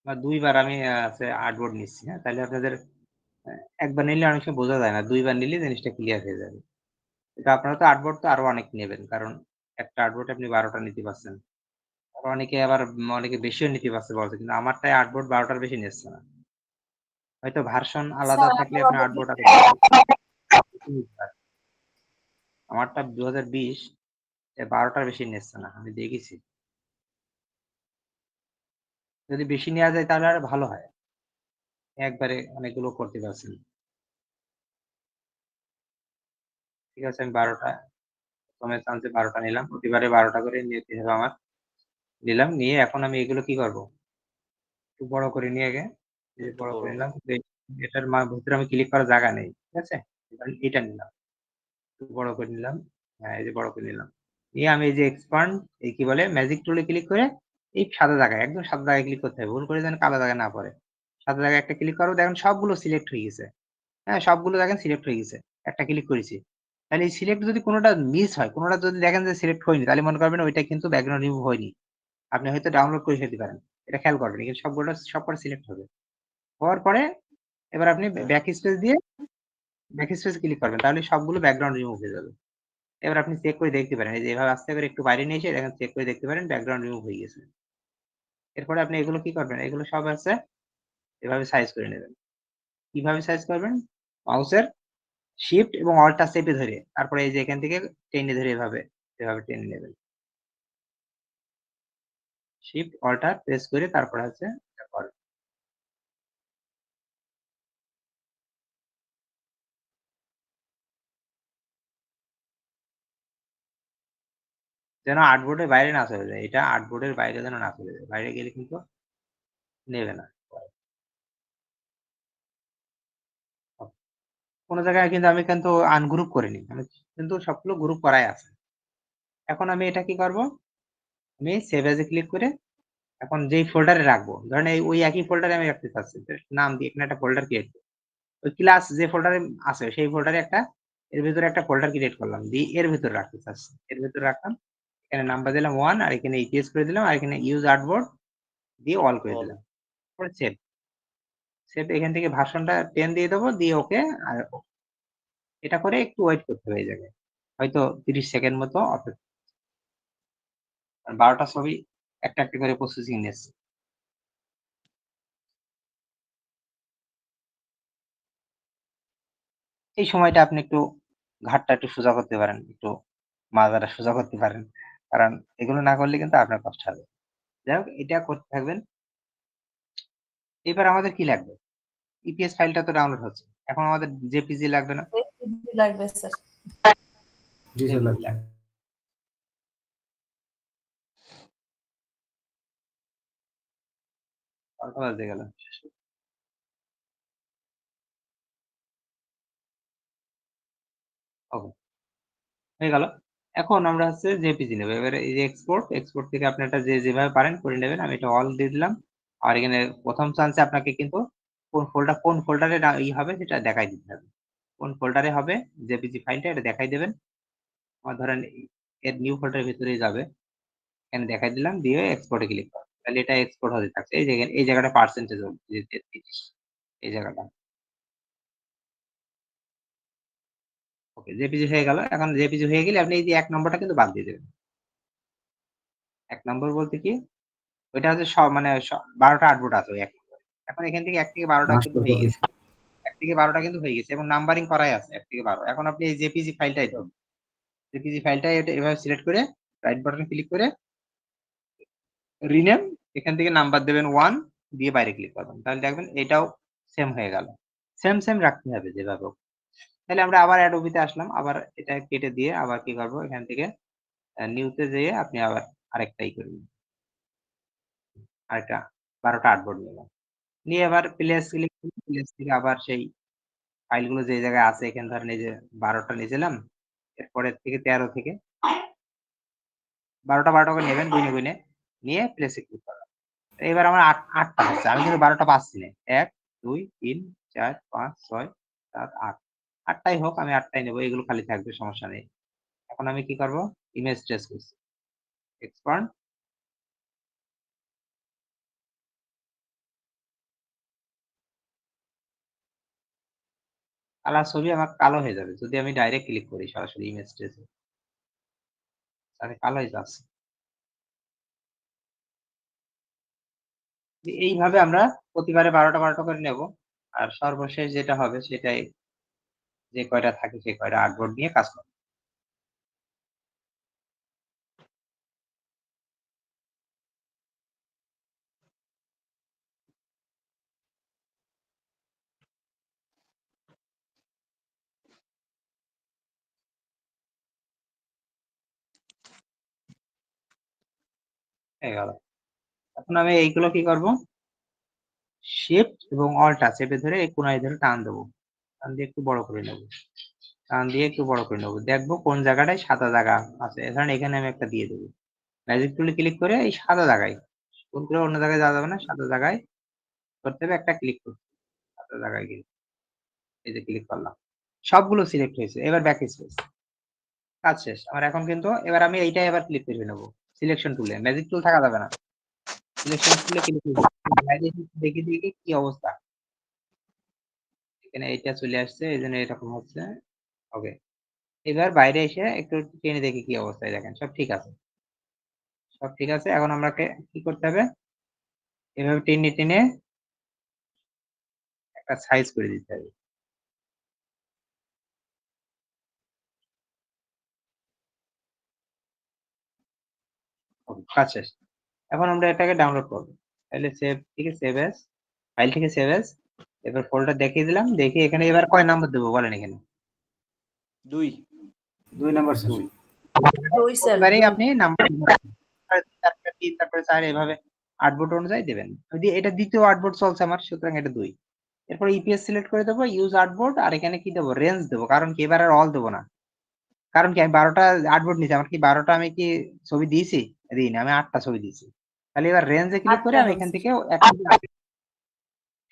বা 2বার আমি আর্টবোর্ড নিচ্ছি, হ্যাঁ, তাহলে আপনাদের একবার নিলে অনেক সময় বোঝা যায় না, 2বার নিলে জিনিসটা ক্লিয়ার হয়ে যাবে। এটা আপনারা তো আর্টবোর্ড তো আরো অনেক নেবেন, কারণ একটা আর্টবোর্ড আপনি 12টা নিতে পারছেন, অনেকে বেশিও নিতে পারছে বলছে, কিন্তু আমারটাই আর্টবোর্ড 12টার বেশি নিচ্ছে না। হয়তো ভার্সন আলাদা স্যার থাকলে আমার আপনি অনেক আর্টবোর্ড আরো আমারটা 2020 12টার বেশি নিচ্ছে না, আমি দেখেছি। যদি বেশি নেওয়া যায় তাহলে আর ভালো হয়, একবারে অনেকগুলো করতে পারছেন। ঠিক আছে, আমি 12টা প্রথমে চান্সে 12টা নিলাম, প্রতিবারে 12টা করে নিতে হবে আমার। নিলাম, নিয়ে এখন আমি এগুলো কি করব, একটু বড় করে নিয়ে আগে একটু বড় বড় করে করো। নিলাম। এটার ভিতরে আমি ক্লিক করার জায়গা নেই, ঠিক আছে, এটা নিলাম, একটু বড় করে নিলাম। হ্যাঁ, এই যে বড় করে নিলাম, নিয়ে আমি এই যে এক্সপান্ড, এই কি বলে ম্যাজিক টুলে ক্লিক করে এই সাদা জায়গায়, একদম সাদা জায়গায় ক্লিক করতে হবে, ভুল করে যেন কালো জায়গায় না পড়ে। সাদা জায়গায় একটা ক্লিক করো, দেখেন সবগুলো সিলেক্ট হয়ে গেছে। হ্যাঁ, সবগুলো দেখেন সিলেক্ট হয়ে গেছে, একটা ক্লিক করেছি। তাহলে এই সিলেক্ট যদি কোনোটা মিস হয়, কোনোটা যদি দেখেন যে সিলেক্ট হয়নি, তাহলে মনে করবেন ওইটা কিন্তু ব্যাকগ্রাউন্ড রিমুভ হয়নি। আপনি হয়তো ডাউনলোড করে ফেলতে পারেন, এটা খেয়াল করবেন, কিন্তু সবকটা সিলেক্ট হবে। হওয়ার পরে এবার আপনি হ্যাঁ। ব্যাক স্পেস ক্লিক করবেন, তাহলে সবগুলো ব্যাকগ্রাউন্ড রিমুভ হয়ে যাবে। এবার আপনি চেক করে দেখতে পারেন, এই যে এভাবে আস্তে করে একটু বাইরে নিয়ে এসে দেখেন, চেক করে দেখতে পারেন ব্যাকগ্রাউন্ড রিমুভ হয়ে গেছে। এরপরে আপনি এগুলো কি করবেন, এগুলো সব আছে এভাবে সাইজ করে নেবেন। কিভাবে সাইজ করবেন, মাউসের শিফট এবং অল্টটা চেপে ধরে, তারপরে এই যে এখান থেকে টেনে ধরে এভাবে টেনে নেবেন। শিফট অল্টার প্রেস করে তারপরে হচ্ছে এটা করবেন। যেন আর্টবোর্ডের বাইরে না চলে যায়, এটা আর্টবোর্ডের বাইরে যেন না চলে যায়, বাইরে গেলে কিন্তু নেবে না। কোনো জায়গায় কিন্তু আমি কিন্তু আনগ্রুপ করিনি, আমি কিন্তু সবগুলো গ্রুপ করাই আছে। এখন আমি এটা কি করব, আমি সেভ এজ এ ক্লিক করে এখন যেই ফোল্ডারে রাখবো, ধরেন ওই একই ফোল্ডারে আমি রাখতে চাচ্ছি, নাম দিয়ে এখানে একটা ফোল্ডার ক্রিয়েট করি। ওই ক্লাস যে ফোল্ডারে আছে সেই ফোল্ডারে এর ভিতরে একটা ফোল্ডার ক্রিয়েট করলাম, দিয়ে এর ভিতরে রাখতে চাচ্ছি, এর ভিতরে রাখলাম। এখানে নাম্বার দিলাম 1, আর এখানে ইপিএস করে দিলাম, আর এখানে ইউজ আর্টবোর্ড দিয়ে অল করে দিলাম। তারপরে সেভ এখান থেকে ভার্সনটা 10 দিয়ে দেবো, দিয়ে ওকে। আর এটা করে একটু ওয়েট করতে হবে, এই জায়গায় হয়তো 30 সেকেন্ড মতো অপেক্ষা। 12টা ছবি একটা একটা করে প্রসেসিং নিচ্ছে। এই সময়টা আপনি একটু ঘাটটা একটু সোজা করতে পারেন, একটু মাজাটা সোজা করতে পারেন, কারণ এগুলো না করলে কিন্তু আপনার কষ্ট হবে। যাই হোক, এটা করতে থাকবেন। এবার আমাদের কি লাগবে, ইপিএস ফাইলটা তো ডাউনলোড হচ্ছে, এখন আমাদের জেপিজি লাগবে না, লাগবে স্যার। জি স্যার, JPG লাগবে। লাগবে। কত বাজে গেল, ওকে, হয়ে গেল। এখন আমরা হচ্ছে জেপিজি নেব। এবারে এই যে এক্সপোর্ট থেকে আপনি এটা যেভাবে পারেন করে নেবেন। আমি এটা অল দিয়ে দিলাম। আর এখানে প্রথম চান্সে আপনাকে কিন্তু কোন ফোল্ডারে হবে সেটা দেখাই দিতে হবে। কোন ফোল্ডারে হবে জেপিজি ফাইলটা, এটা দেখাই দেবেন। আমার ধরেন এর নিউ ফোল্ডারের ভিতরেই যাবে, এখানে দেখাই দিলাম, দিয়ে এক্সপোর্টে ক্লিক করুন, তাহলে এটা এক্সপোর্ট হতে থাকছে। এই জায়গাটা পার্সেন্টেজ হবে, 33 এই জায়গাটা। ওকে, জেপিজি হয়ে গেল। এখন জেপিজি হয়ে গেলে আপনি এই যে 1 নম্বরটা কিন্তু বাদ দিয়ে দেবেন। 1 নম্বর বলতে কি, ওইটা হচ্ছে সব মানে 12টা আউটপুট আছে ওই 1 নম্বরে। এখন এখান থেকে 1 থেকে 12টা কিন্তু হয়ে গেছে। 1 থেকে 12টা কিন্তু হয়ে গেছে এবং নাম্বারিং করাই আছে 1 থেকে 12। এখন আপনি এই জেপিজি ফাইলটাই ধরুন। জেপিজি ফাইলটা এটা এভাবে সিলেক্ট করে রাইট বাটন ক্লিক করে রিনেম, এখান থেকে নাম্বার দেবেন 1, দিয়ে বাইরে ক্লিক করবেন। তাহলে দেখবেন এটাও সেম হয়ে গেল। সেম রাখতে হবে যেভাবে হোক। তাহলে আমরা আবার অ্যাডোবিতে আসলাম, আবার এটা কেটে দিয়ে আবার কি করব, এখান থেকে নিউতে যেয়ে আপনি আবার আরেকটাই করবেন, আরেকটা 12টা আর্টবোর্ড নিলাম, নিয়ে এবার প্লেস ক্লিক করুন। প্লেস থেকে আবার সেই ফাইলগুলো যে জায়গায় আছে, এখানে ধরেন এই যে 12টা নিয়েছিলাম, এরপরের থেকে 13 থেকে 12টা করে নেবেন, গুনে নিয়ে প্লেসে ক্লিক করলাম। এবার আমার 8টা হচ্ছে, আমি কিন্তু 12টা পাচ্ছি না। 1 2 3 4 5 6 7 8, 8টাই হোক, আমি 8টাই নেবো, এগুলো খালি থাকবে, সমস্যা নেই। এখন আমি কি করব, ইমেজ ট্রেস করছি, এক্সপান্ড, কালার ছবি আমার কালো হয়ে যাবে যদি আমি ডাইরেক্ট ক্লিক করি সরাসরি ইমেজ ট্রেসে, তাহলে কালো হয়ে যাচ্ছে। এইভাবে আমরা প্রতিবারে 12টা করে নেব। আর সর্বশেষ যেটা হবে সেটাই, যে কয়টা থাকে সেই কয়টা আর্টবোর্ড নিয়ে কাজ করব। হয়ে গেল। এখন আমি এইগুলো কি করব, শিফট এবং অল্টা চেপে ধরে এই কোনায় ধরে টান দেবো, টান দিয়ে একটু বড় করে নেব, টান দিয়ে একটু বড় করে নেবো, দেখবো কোন জায়গাটায় সাদা জায়গা আছে। ধরেন এখানে আমি একটা দিয়ে দেবো, ম্যাজিক টুলে ক্লিক করে এই সাদা জায়গায়, কোন করে অন্য জায়গায় যাওয়া যাবে না, সাদা জায়গায় করতে হবে, একটা ক্লিক করতে হবে, সাদা জায়গায় গিয়ে এই যে ক্লিক করলাম, সবগুলো সিলেক্ট হয়েছে। এবার ব্যাক স্পেস, কাজ শেষ আমার। এখন কিন্তু এবার আমি এইটাই এবার ক্লিক করে নেবো সিলেকশন টুলে, ম্যাজিক টুল থাকা যাবে না, সিলেকশন টুলে ক্লিক করে দেখি দেখি কি অবস্থা। এখানে এইটা চলে আসছে, এই জন্য এরকম হচ্ছে। ওকে, এবার বাইরে এসে একটু টেনে দেখি কি অবস্থায়, দেখেন সব ঠিক আছে, সব ঠিক আছে। এখন আমাকে কি করতে হবে, এভাবে টেনে টেনে একটা সাইজ করে দিতে হবে। Okay, কাজ শেষ। এখন আমরা এটাকে ডাউনলোড করবো, তাহলে সেভ থেকে সেভ এস, ফাইল থেকে সেভ এস, এবার ফোল্ডার দেখিয়ে দিলাম। দেখি এখানে এবার কয় নাম্বার দেবো বলেন, এখানে 2 2 নাম্বার স্যার। 2। দুই স্যার এবারে 2 আপনি নাম্বার তারপরে 3 তারপরে 4 এভাবে আউটপুট অনুযায়ী দেবেন। যদি এটা দ্বিতীয় আউটপুট চলছে আমার, সুতরাং এটা 2। এরপর ইপিএস সিলেক্ট করে দেবো, ইউজ আউটপুট, আর এখানে কি দেবো, রেঞ্জ দেবো। কারণ কি এবার আর অল দেবো না, কারণ কি আমি 12টা আউটপুট নিয়েছি, আমার কি 12টা আমি কি ছবি দিয়েছি, দিইনি, আমি 8টা ছবি দিয়েছি। তাহলে এবার রেঞ্জে ক্লিক করে 8টা আমি এখান হয়েছে। থেকে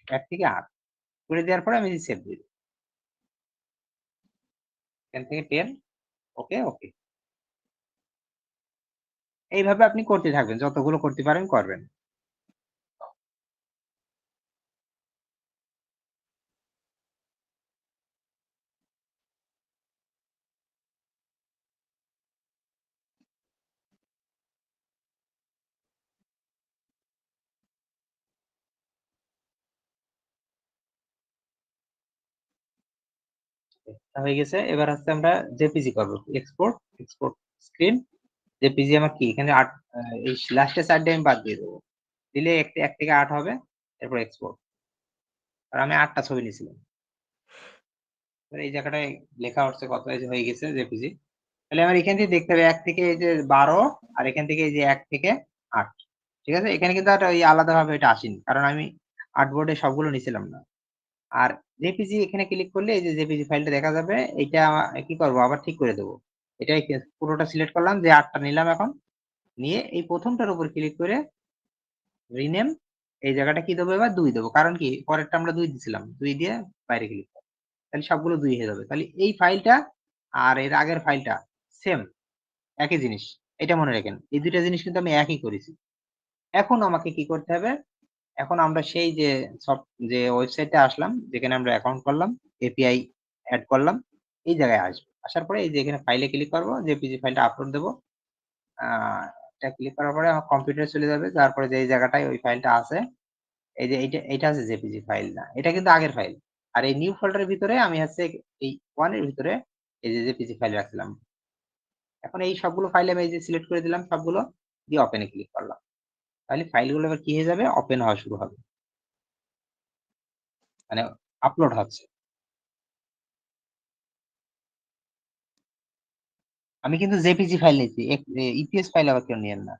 1 থেকে 8 করে দেওয়ার পরে আমি সেভ দিই, এখান থেকে 10। ওকে ওকে, এইভাবে আপনি করতে থাকবেন, যতগুলো করতে পারেন করবেন। হয়ে গেছে। এবার হচ্ছে আমরা জেপিজি করবো, এক্সপোর্ট, এক্সপোর্ট স্ক্রিন জেপিজি। আমার কি এখানে 8, এই লাস্টে 4 আমি বাদ দিয়ে দেবো, দিলে 1 থেকে 8 হবে। এরপর এক্সপোর্ট, আর আমি 8টা ছবি নিয়েছিলাম। এই জায়গাটায় লেখা হচ্ছে কত, এই যে হয়ে গেছে জেপিজি। তাহলে আমার এখান থেকে দেখতে হবে 1 থেকে এই যে 12, আর এখান থেকে এই যে 1 থেকে 8। ঠিক আছে, এখানে কিন্তু আর ওই আলাদাভাবে এটা আসেনি, কারণ আমি আর্টবোর্ডে সবগুলো নিছিলাম না। আর জেপিজি এখানে ক্লিক করলে এই যে জেপিজি ফাইলটা দেখা যাবে। এটা কি করবো, আবার ঠিক করে দেবো। এটাই পুরোটা সিলেক্ট করলাম, যে 8টা নিলাম। এখন নিয়ে এই প্রথমটার উপর ক্লিক করে রিনেম, এই জায়গাটা কি দেবো, এবার 2 দেবো। কারণ কি পরেরটা আমরা 2 দিছিলাম, 2 দিয়ে বাইরে ক্লিক করবো, তাহলে সবগুলো 2 হয়ে যাবে। তাহলে এই ফাইলটা আর এর আগের ফাইলটা সেম, একই জিনিস। এটা মনে রাখেন, এই দুইটা জিনিস কিন্তু আমি একই করেছি। এখন আমাকে কি করতে হবে, এখন আমরা সেই যে সব যে ওয়েবসাইটে আসলাম, যেখানে আমরা অ্যাকাউন্ট করলাম, এপিআই অ্যাড করলাম, এই জায়গায় আসবো। আসার পরে এই যে এখানে ফাইলে ক্লিক করবো, জেপিজি ফাইলটা আপলোড দেবো। এটা ক্লিক করার পরে আমার কম্পিউটারে চলে যাবে, তারপরে যে জায়গাটায় ওই ফাইলটা আছে, এই যে এইটা আছে জেপিজি ফাইল, না এটা কিন্তু আগের ফাইল। আর এই নিউ ফোল্ডারের ভিতরে আমি হচ্ছে এই 1 এর ভিতরে এই যে জেপিজি ফাইল রাখছিলাম। এখন এই সবগুলো ফাইল আমি এই যে সিলেক্ট করে দিলাম, সবগুলো দিয়ে ওপেনে ক্লিক করলাম। তাহলে ফাইলগুলো এবার কি হয়ে যাবে, ওপেন হওয়া শুরু হবে, মানে আপলোড হচ্ছে। আমি কিন্তু জেপিজি ফাইল নিয়েছি, ইপিএস ফাইল আবার কেউ নিয়েন না।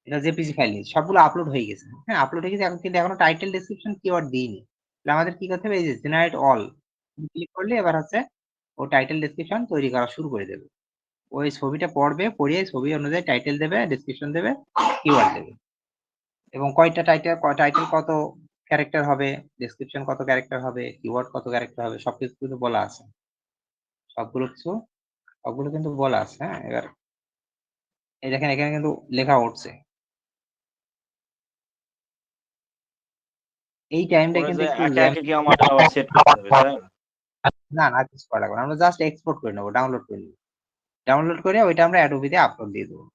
এটা জেপিজি ফাইল নিয়েছি, সবগুলো আপলোড হয়ে গেছে। হ্যাঁ, আপলোড হয়ে গেছে। এখন কিন্তু এখনো টাইটেল ডেসক্রিপশন কিওয়ার্ড দিইনি। তাহলে আমাদের কি করতে হবে, এই যে জেনারেট অল ক্লিক করলে এবার হচ্ছে ও টাইটেল ডেসক্রিপশন তৈরি করা শুরু করে দেবে। ওই ছবিটা পড়বে, পড়িয়ে ছবি অনুযায়ী টাইটেল দেবে, ডেসক্রিপশন দেবে, কিওয়ার্ড দেবে, এবং কয়টা টাইটেল কত ক্যারেক্টার হবে, ডেসক্রিপশন কত ক্যারেক্টার হবে, কিওয়ার্ড কত ক্যারেক্টার হবে, সবকিছু কিন্তু বলা আছে। সবগুলো কিন্তু বলা আছে। হ্যাঁ, এবার এই দেখেন এখানে কিন্তু লেখা উঠছে। এই টাইমটা পরে কিন্তু যে একটু একে একে কি আমাদের আবার সেট করতে হবে, তাই না? না না, কিছু করা লাগবে না। আমরা জাস্ট এক্সপোর্ট করে নেবো, ডাউনলোড করে নেবো। ডাউনলোড করে ওইটা আমরা অ্যাডোবিতে আপলোড দিয়ে দেবো।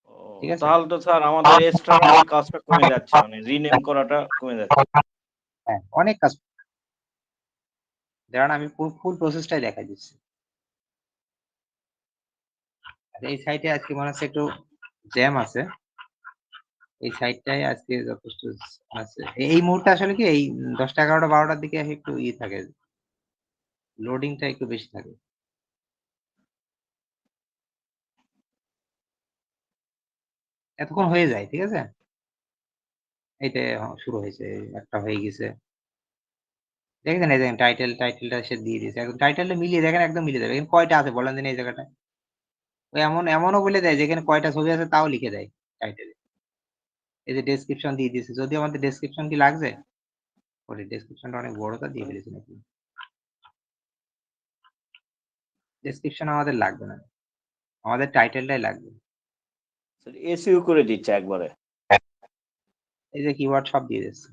ও, ঠিক আছে, তাহলে তো স্যার আমাদের এক্সট্রা ওই কাজটা কমে যাচ্ছে, মানে রিনেম করাটা কমে যাচ্ছে। হ্যাঁ অনেক কাজ। দাঁড়ান আমি ফুল প্রসেসটাই দেখাই দিচ্ছি। এই সাইটে আজকে মনে হচ্ছে একটু জ্যাম আছে, এই সাইটটাই আজকে যথেষ্ট আছে। এই মুহূর্তে আসলে কি এই 10টা 11টা 12টার দিকে একটু থাকে, লোডিংটা একটু বেশি থাকে। এতক্ষণ হয়ে যায়, ঠিক আছে? এইটা শুরু হয়েছে, একটা হয়ে গেছে। দেখেছেন এই দেখেন টাইটেলটা সে দিয়ে দিয়েছে। একদম টাইটেলটা মিলিয়ে দেখেন, একদম মিলিয়ে যাবে। এখানে কয়টা আছে বলেন দিন এই জায়গাটায়? ও এমনও বলে দেয় যে এখানে কয়টা ছবি আছে তাও লিখে দেয় টাইটেলে। এই যে ডেসক্রিপশন দিয়ে দিয়েছে। যদিও আমাদের ডেসক্রিপশন কি লাগছে? ওরে ডেসক্রিপশনটা অনেক বড়টা দিয়ে ফেলেছি নাকি? ডেসক্রিপশন আমাদের লাগবে না। আমাদের টাইটেলটাই লাগবে। এসইউ করে দিচ্ছে একবারে। এই যে কিওয়ার্ড সব দিয়ে দিচ্ছে।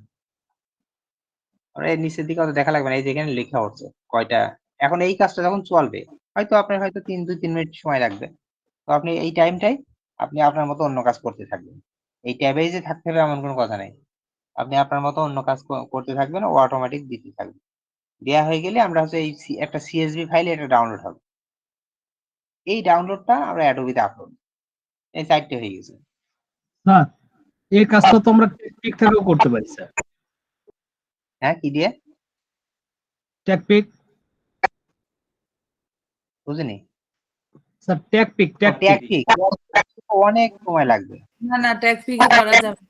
আর এর নিচের দিকে অত দেখা লাগবে না। এই যে এখানে লেখা হচ্ছে কয়টা। এখন এই কাজটা যখন চলবে, হয়তো আপনার হয়তো 2-3 মিনিট সময় লাগবে। তো আপনি এই টাইমটাই আপনি আপনার মতো অন্য কাজ করতে থাকবেন। এই ট্যাবেই যে থাকতে হবে এমন কোনো কথা নেই। আপনি আপনার মতো অন্য কাজ করতে থাকবেন, ও অটোমেটিক দিতে থাকবে। দেয়া হয়ে গেলে আমরা হচ্ছে এই একটা CSV ফাইলে এটা ডাউনলোড হবে। এই ডাউনলোডটা আমরা Adobe তে আপলোড। এই 4 টে হয়ে গেছে। স্যার এই কাজটা তো আমরা টেকপিক থেকেও করতে পারি স্যার। হ্যাঁ, কি দিয়ে? টেকপিক বুঝিনি। স্যার, টেকপিক ট্যাগপিক অনেক সময় লাগবে। না না ট্যাগ ফিকে করা যাবে।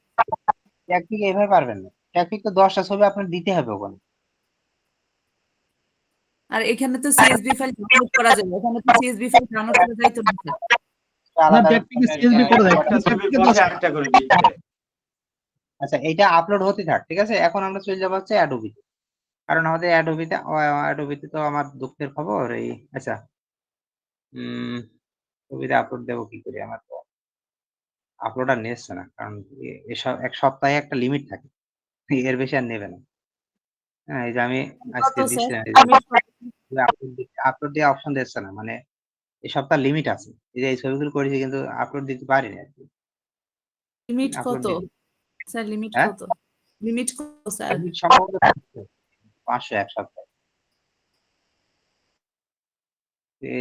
ট্যাগপিক এভাবে পারবেন না। ট্যাগপিক তো 10 টা ছবি আপনার দিতে হবে ওখানে। আর এখানে তো সিএসভি ফাইল ডাউনলোড করা যাবে, এখানে তো সিএসভি ফাইল ডাউনলোড করা যাইতো না স্যার। না, আলাদা টেকপিকে CSV করা যায়। একটা ছবি টেকপিকে বসে আরেকটা করে দিচ্ছে। আচ্ছা, এইটা আপলোড হতে থাক, ঠিক আছে? এখন আমরা চলে যাবো হচ্ছে Adobe তে। কারণ আমাদের Adobe তে তো আমার দুঃখের খবর এই আচ্ছা ছবিটা আপলোড দেবো কি করে? আমার তো আপলোড আর নিচ্ছে না। কারণ এসব 1 সপ্তাহে একটা লিমিট থাকে। এর বেশি আর নেবে না। হ্যাঁ, এই যে আমি কত আজকে স্যার দিচ্ছি না, লিমিট কত? আপলোড দিয়ে অপশন দিচ্ছে না। মানে এই সপ্তাহ লিমিট আছে। এই যে এই ছবিগুলো করেছি কিন্তু আপলোড দিতে পারিনি আরকি। লিমিট আপলোড কত দিতে স্যার? লিমিট হ্যাঁ? কত? লিমিট কত স্যার? লিমিট সম্ভবত 500 1 সপ্তাহে।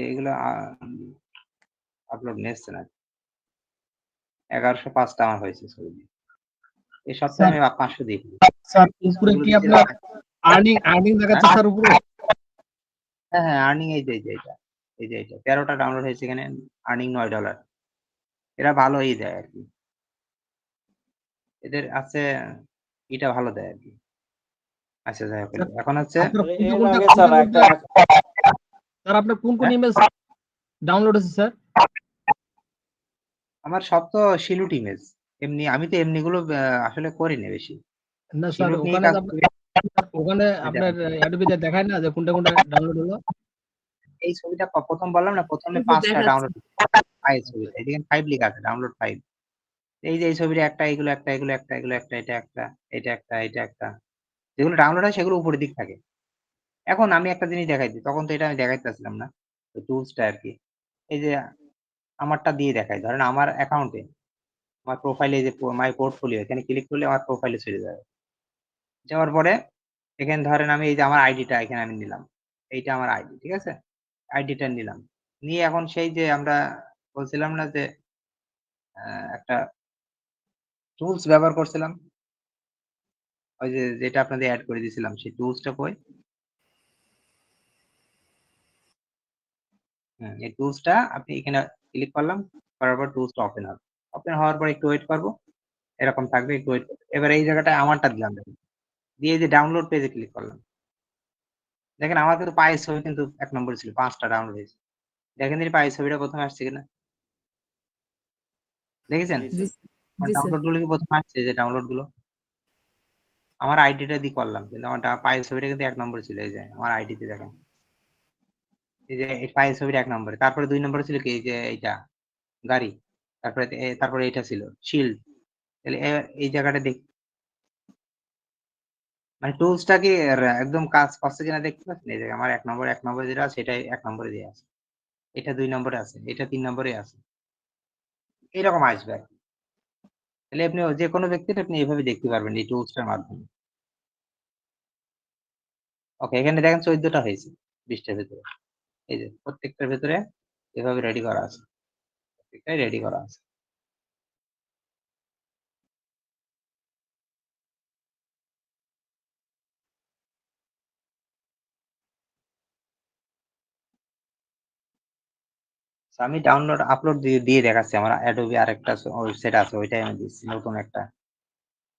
এগুলো আপলোড নিচ্ছে না। 1105 টা আমার হয়েছে ছবি। এই সপ্তাহে স্যার, আমি 500 দিয়ে ফেলি। স্যার এই উপরে ছবিগুলো কি দিতে আপনার হ্যাঁ, আর্নিং দেখাচ্ছে স্যার উপরে? হ্যাঁ, আর্নিং এই যে এইটা। এই যে এইটা 13 টা ডাউনলোড হয়েছে এখানে আর্নিং $9। এরা ভালোই দেয় আরকি। এদের আছে এটা ভালো দেয় আরকি। আচ্ছা যাই হোক। স্যার, এখন হচ্ছে আপনার এর কোনটা আগে কোনটা স্যার কোনটা একটা স্যার আপনার কোন হ্যাঁ? ইমেজ ডাউনলোড হয়েছে স্যার? আমার সব তো শিলুট ইমেজ। আমি তো এমনিগুলো আসলে করিনি বেশি। না স্যার, শিলুট নিয়ে ওখানে কাজ আপনার করি। ওখানে এই আপনার দেখেন, অ্যাডোবিতে দেখায় না যে কোনটা কোনটা ডাউনলোড হলো? এই ছবিটা ১ম বললাম না ১ম এ এই যে ৫ টা দেখাচ্ছে। ডাউনলোড এই ছবিটা। এদিকে 5 লেখা আছে ডাউনলোড 5। এই যে এই ছবিটা একটা, এগুলো একটা, এগুলো একটা, এগুলো একটা, এটা একটা, এটা একটা, এটা একটা। যেগুলো ডাউনলোড হয় সেগুলো উপরের দিক থাকে। এখন আমি একটা জিনিস দেখাই দিই। তখন তো এটা আমি দেখাইতেছিলাম না। ওই টুলসটা আরকি। এই যে আমারটা দিয়ে দেখাই। ধরেন আমার অ্যাকাউন্টে আমার প্রোফাইলে এই যে মাই পোর্টফোলিও এখানে ক্লিক করলে আমার প্রোফাইলে চলে যাবে। যাওয়ার পরে এখানে ধরেন আমি এই যে আমার আইডিটা এখানে আমি নিলাম। এইটা আমার আইডি, ঠিক আছে? আইডিটা নিলাম। নিয়ে এখন সেই যে আমরা বলছিলাম না যে আ একটা টুলস ব্যবহার করছিলাম। ওই যে যেটা আপনাদের এড করে দিয়েছিলাম সেই টুলসটা কই? এই টুলসটা আপনি এখানে ক্লিক করলাম। করার পর টুলসটা ওপেন হবে। ওপেন হওয়ার পর একটু ওয়েট করব। এরকম থাকবে, একটু ওয়েট করব। এবার এই জায়গাটায় আমারটা দিলাম দেখুন। দিয়ে এই যে ডাউনলোড পেজে ক্লিক করলাম। দেখেন আমার কিন্তু পায়ের ছবি কিন্তু ১ নম্বরে ছিল। ৫ টা ডাউনলোড হয়েছে। দেখেন দেখি পায়ের ছবিটা ১ম এ আসছে কিনা? দেখেছেন? জি জি স্যার। আমার জি স্যার। ডাউনলোড গুলো কি ১ম এ আসছে, এই যে ডাউনলোড গুলো? আমার আইডিটা দিয়ে করলাম। কিন্তু আমার পায়ের ছবিটা কিন্তু ১ নম্বরে ছিল। এই যে আমার আইডিতে দেখেন। এই যে এই পায়ের ছবিটা ১ নম্বরে। তারপরে ২ নম্বরে ছিল কি? এই যে এইটা গাড়ি। তারপরে এইটা ছিল শিল্ড। তাহলে এই জায়গাটা মানে টুলসটা কি একদম কাজ করছে কিনা দেখতে পাচ্ছেন? এই যে আমার ১ নম্বরে যেটা আছে সেটাই ১ নম্বরে দেয়া আছে। এটা ২ নম্বরে আছে। এটা ৩ নম্বরে আছে। এরকম আসবে আরকি। তাহলে আপনি যেকোনো ব্যক্তির আপনি এভাবে দেখতে পারবেন এই টুলসটার মাধ্যমে। ওকে, এখানে দেখেন ১৪ টা হয়েছে ২০ টার ভেতরে। এই যে প্রত্যেকটার ভেতরে এভাবে রেডি করা আছে। প্রত্যেকটাই রেডি করা আছে। আমি ডাউনলোড আপলোড দিয়ে দেখাচ্ছি আমার অ্যাডোবি আরেকটা ওয়েবসাইট আছে ওইটাই আমি দিচ্ছি নতুন একটা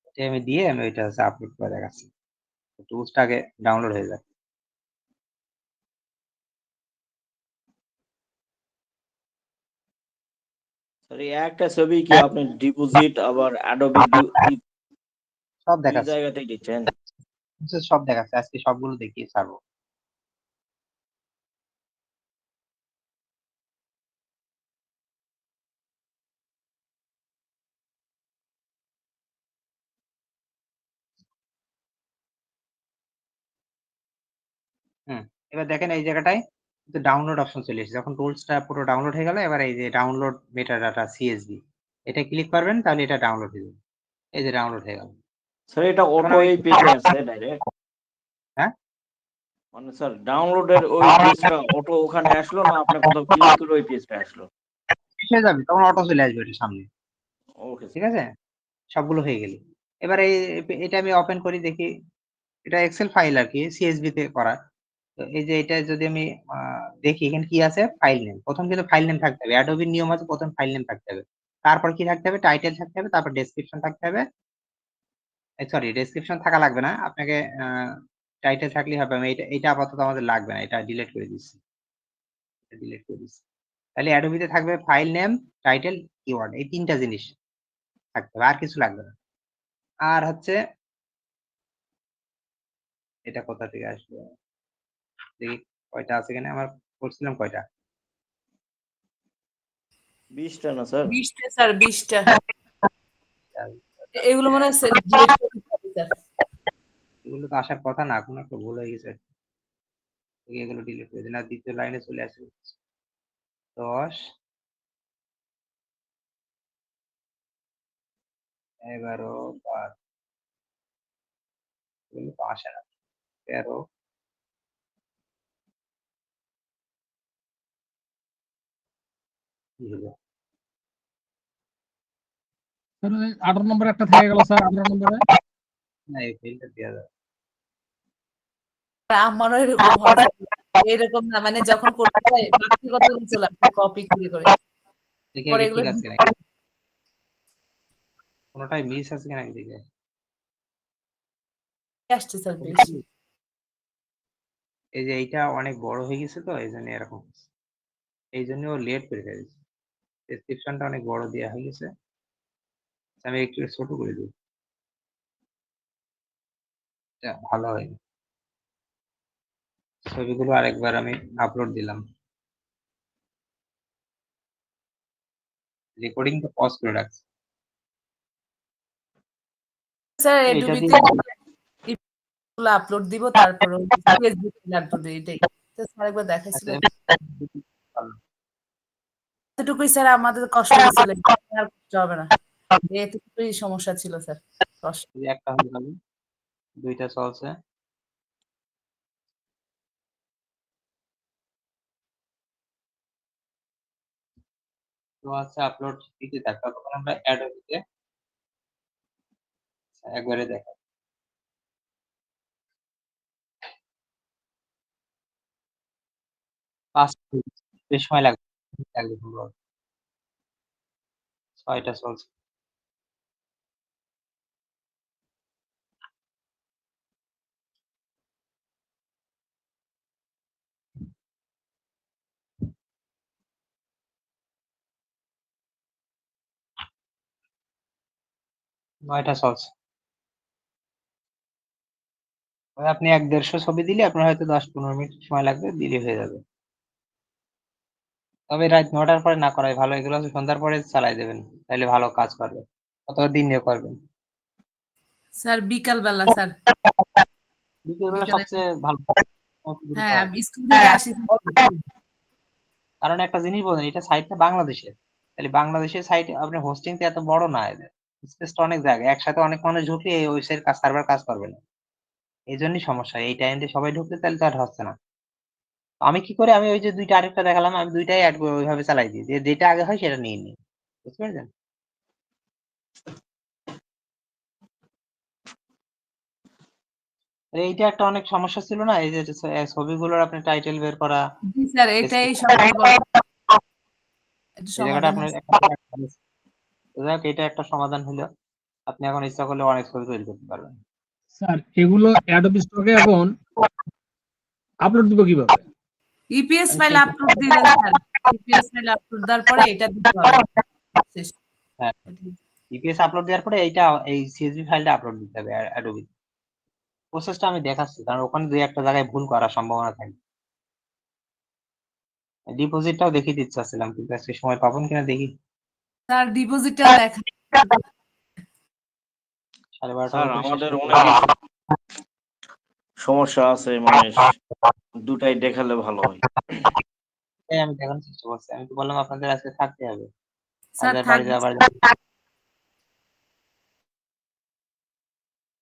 ওইটাই আমি দিয়ে আমি ওইটা হচ্ছে আপলোড করে দেখাচ্ছি টুলসটা আগে ডাউনলোড হয়ে যাবে স্যার এই একটা ছবি কি আপনি ডিপোজিট আবার অ্যাডোবি সব দুই দেখাচ্ছি জায়গাতেই দিচ্ছেন? সব দেখাচ্ছি আজকে সবগুলো দেখিয়ে ছাড়বো এবার দেখেন এই জায়গাটায় কিন্তু ডাউনলোড অপশন চলে এসেছে যখন টুলসটা পুরো ডাউনলোড হয়ে গেল এবার এই যে ডাউনলোড মেটাডাটা সিএসভি এটা ক্লিক করবেন তাহলে এটা ডাউনলোড হয়ে যাবে এই যে ডাউনলোড হয়ে গেল স্যার এটা এখন অটো আমি এই পেজে আসছে ডাইরেক্ট? হ্যাঁ মানে স্যার ডাউনলোডের ওই পেজটা অটো ওখানে আসলো না আপনি কোথাও ক্লিক করে ওই পেজটা আসলো? শেষ হয়ে যাবে তখন অটো চলে আসবে এটা সামনে ওকে ঠিক আছে সবগুলো হয়ে গেল এবার এই এটা আমি ওপেন করি দেখি এটা এক্সেল ফাইল আর কি সিএসভি তে করা তো এই যে এটা যদি আমি দেখি এখানে কি আছে ফাইল নেম প্রথম কিন্তু ফাইল নেম থাকতে হবে অ্যাডোবির নিয়ম আছে প্রথম ফাইল নেম থাকতে হবে তারপর কি থাকতে হবে টাইটেল থাকতে হবে তারপর ডেসক্রিপশন থাকতে হবে সরি ডেসক্রিপশন থাকা লাগবে না আপনাকে টাইটেল থাকলেই হবে আমি এটা আপাতত আমাদের লাগবে না এটা ডিলিট করে দিচ্ছি তাহলে অ্যাডোবিতে থাকবে ফাইল নেম টাইটেল কিওয়ার্ড এই তিনটা জিনিস থাকতে হবে আর কিছু লাগবে না আর হচ্ছে এটা কোথা থেকে আসবে দেখি কয়টা আছে এখানে আমার করছিলাম কয়টা 20টা না স্যার? 20টা স্যার 20টা এগুলো মনে হয় স্যার ডিলিট করে দিতে হবে, স্যার। এগুলো তো আসার কথা না কোনো একটা ভুল হয়ে গেছে এগুলো ডিলিট করে দিন আর দ্বিতীয় লাইনে চলে আসবে 10 11 12 এগুলো তো আসে না 13 কি হলো স্যার 18 নম্বরে একটা থেকে গেল স্যার 18 নম্বরে না এই ফেলটা দেওয়া যাবে আমারও এরকম হয় স্যার। এরকম না মানে যখন করতে হয় ব্যক্তিগত চলে আসে কপি করে দেখি পরে আগে এগুলো ঠিক আছে নাকি কোনোটাই মিস আছে কিনা আগে দেখি আসছে স্যার বেশি এই যে এইটা অনেক বড় হয়ে গেছে তো এই জন্য এরকম এই জন্য ও লেট করে ফেলেছে ডেসক্রিপশনটা অনেক বড় দেওয়া হয়ে গেছে আমি একটু ছোট করে দিই ভালো হয়নি ছবিগুলো আরেকবার আমি আপলোড দিলাম রেকর্ডিং তো পজ করে রাখছি স্যার এটা এডুবিতে দিয়ে গুলো আপলোড দিব তারপর ফেসবুক আপলোড দিই এটাই তো স্যার একবার দেখাইছিল এতটুকুই স্যার আমাদের কষ্ট হয়েছিল আর কষ্ট হবে না এতটুকুই সমস্যা ছিল স্যার কষ্ট একটা হয়ে গেল দুইটা চলছে তো আছে আপলোড দিতে থাকবে তখন আমরা অ্যাডোবিতে একবারে দেখা পাঁচ বেশ সময় লাগবে সম্ভবত 6টা চলছে নয়টা চলছে আপনি 1-150 ছবি দিলে আপনার হয়তো 10-15 মিনিট সময় লাগবে দিলে হয়ে যাবে তবে রাত 9টার পরে না করাই ভালো এগুলো সন্ধ্যার পরে চালাই দেবেন তাহলে ভালো কাজ করবে অথবা দিনে করবেন স্যার বিকাল বেলা স্যার বিকেলবেলা বিকেলে সবচেয়ে ভালো হ্যাঁ আমি স্কুল থেকে আসি কারণ একটা জিনিস বলেন এটা সাইটটা বাংলাদেশের তাহলে বাংলাদেশের সাইট আপনার হোস্টিং তো এত বড় না এদের স্পেসটা অনেক জায়গা একসাথে অনেক মানুষ ঢুকলে এই ওয়েবসাইট কাজ সার্ভার কাজ করবে না এই জন্যই সমস্যা এই টাইমে সবাই ঢুকলে তাহলে তো আর হচ্ছে না আমি কি করে আমি ওই যে দুইটা আরেকটা দেখালাম আমি দুইটাই অ্যাড ওইভাবে চালাই দিই যে যেটা আগে হয় সেটা নিয়ে নিই বুঝতে পেরেছেন এইটা একটা অনেক সমস্যা ছিল না এই যে ছবিগুলোর আপনি টাইটেল বের করা জি স্যার এটাই সবচেয়ে বড় একটু এই জায়গাটা সমাধান আপনার এটা একটা সমাধান হলো। আপনি এখন ইচ্ছা করলে অনেক ছবি তৈরি করতে পারবেন। স্যার এগুলো অ্যাডোবি স্টকে এখন আপলোড দিব কিভাবে? ইপিএস ফাইল আপলোড দিলেন স্যার, ইপিএস ফাইল আপলোড দেওয়ার পরে এটা দিতে হবে শেষ। হ্যাঁ, ইপিএস আপলোড দেওয়ার পরে এই সিএসভি ফাইলটা আপলোড দিতে হবে অ্যাডোবি। প্রসেসটা আমি দেখাচ্ছি, কারণ ওখানে দুই একটা জায়গায় ভুল করার সম্ভাবনা থাকে। ডিপোজিটটাও দেখিয়ে দিতে চাচ্ছিলাম, কিন্তু আজকে সময় পাবেন কিনা দেখি। স্যার ডিপোজিটটা দেখা 12:30 স্যার ভিতরে শেষ আমাদের করতে অনেক হবে। সমস্যা আছে, মানে দুটাই দেখালে ভালো হয়। তাই আমি দেখানোর চেষ্টা করছি। আমি তো বললাম আপনাদের আজকে থাকতে হবে। স্যার বাড়ি থাকবে যাবার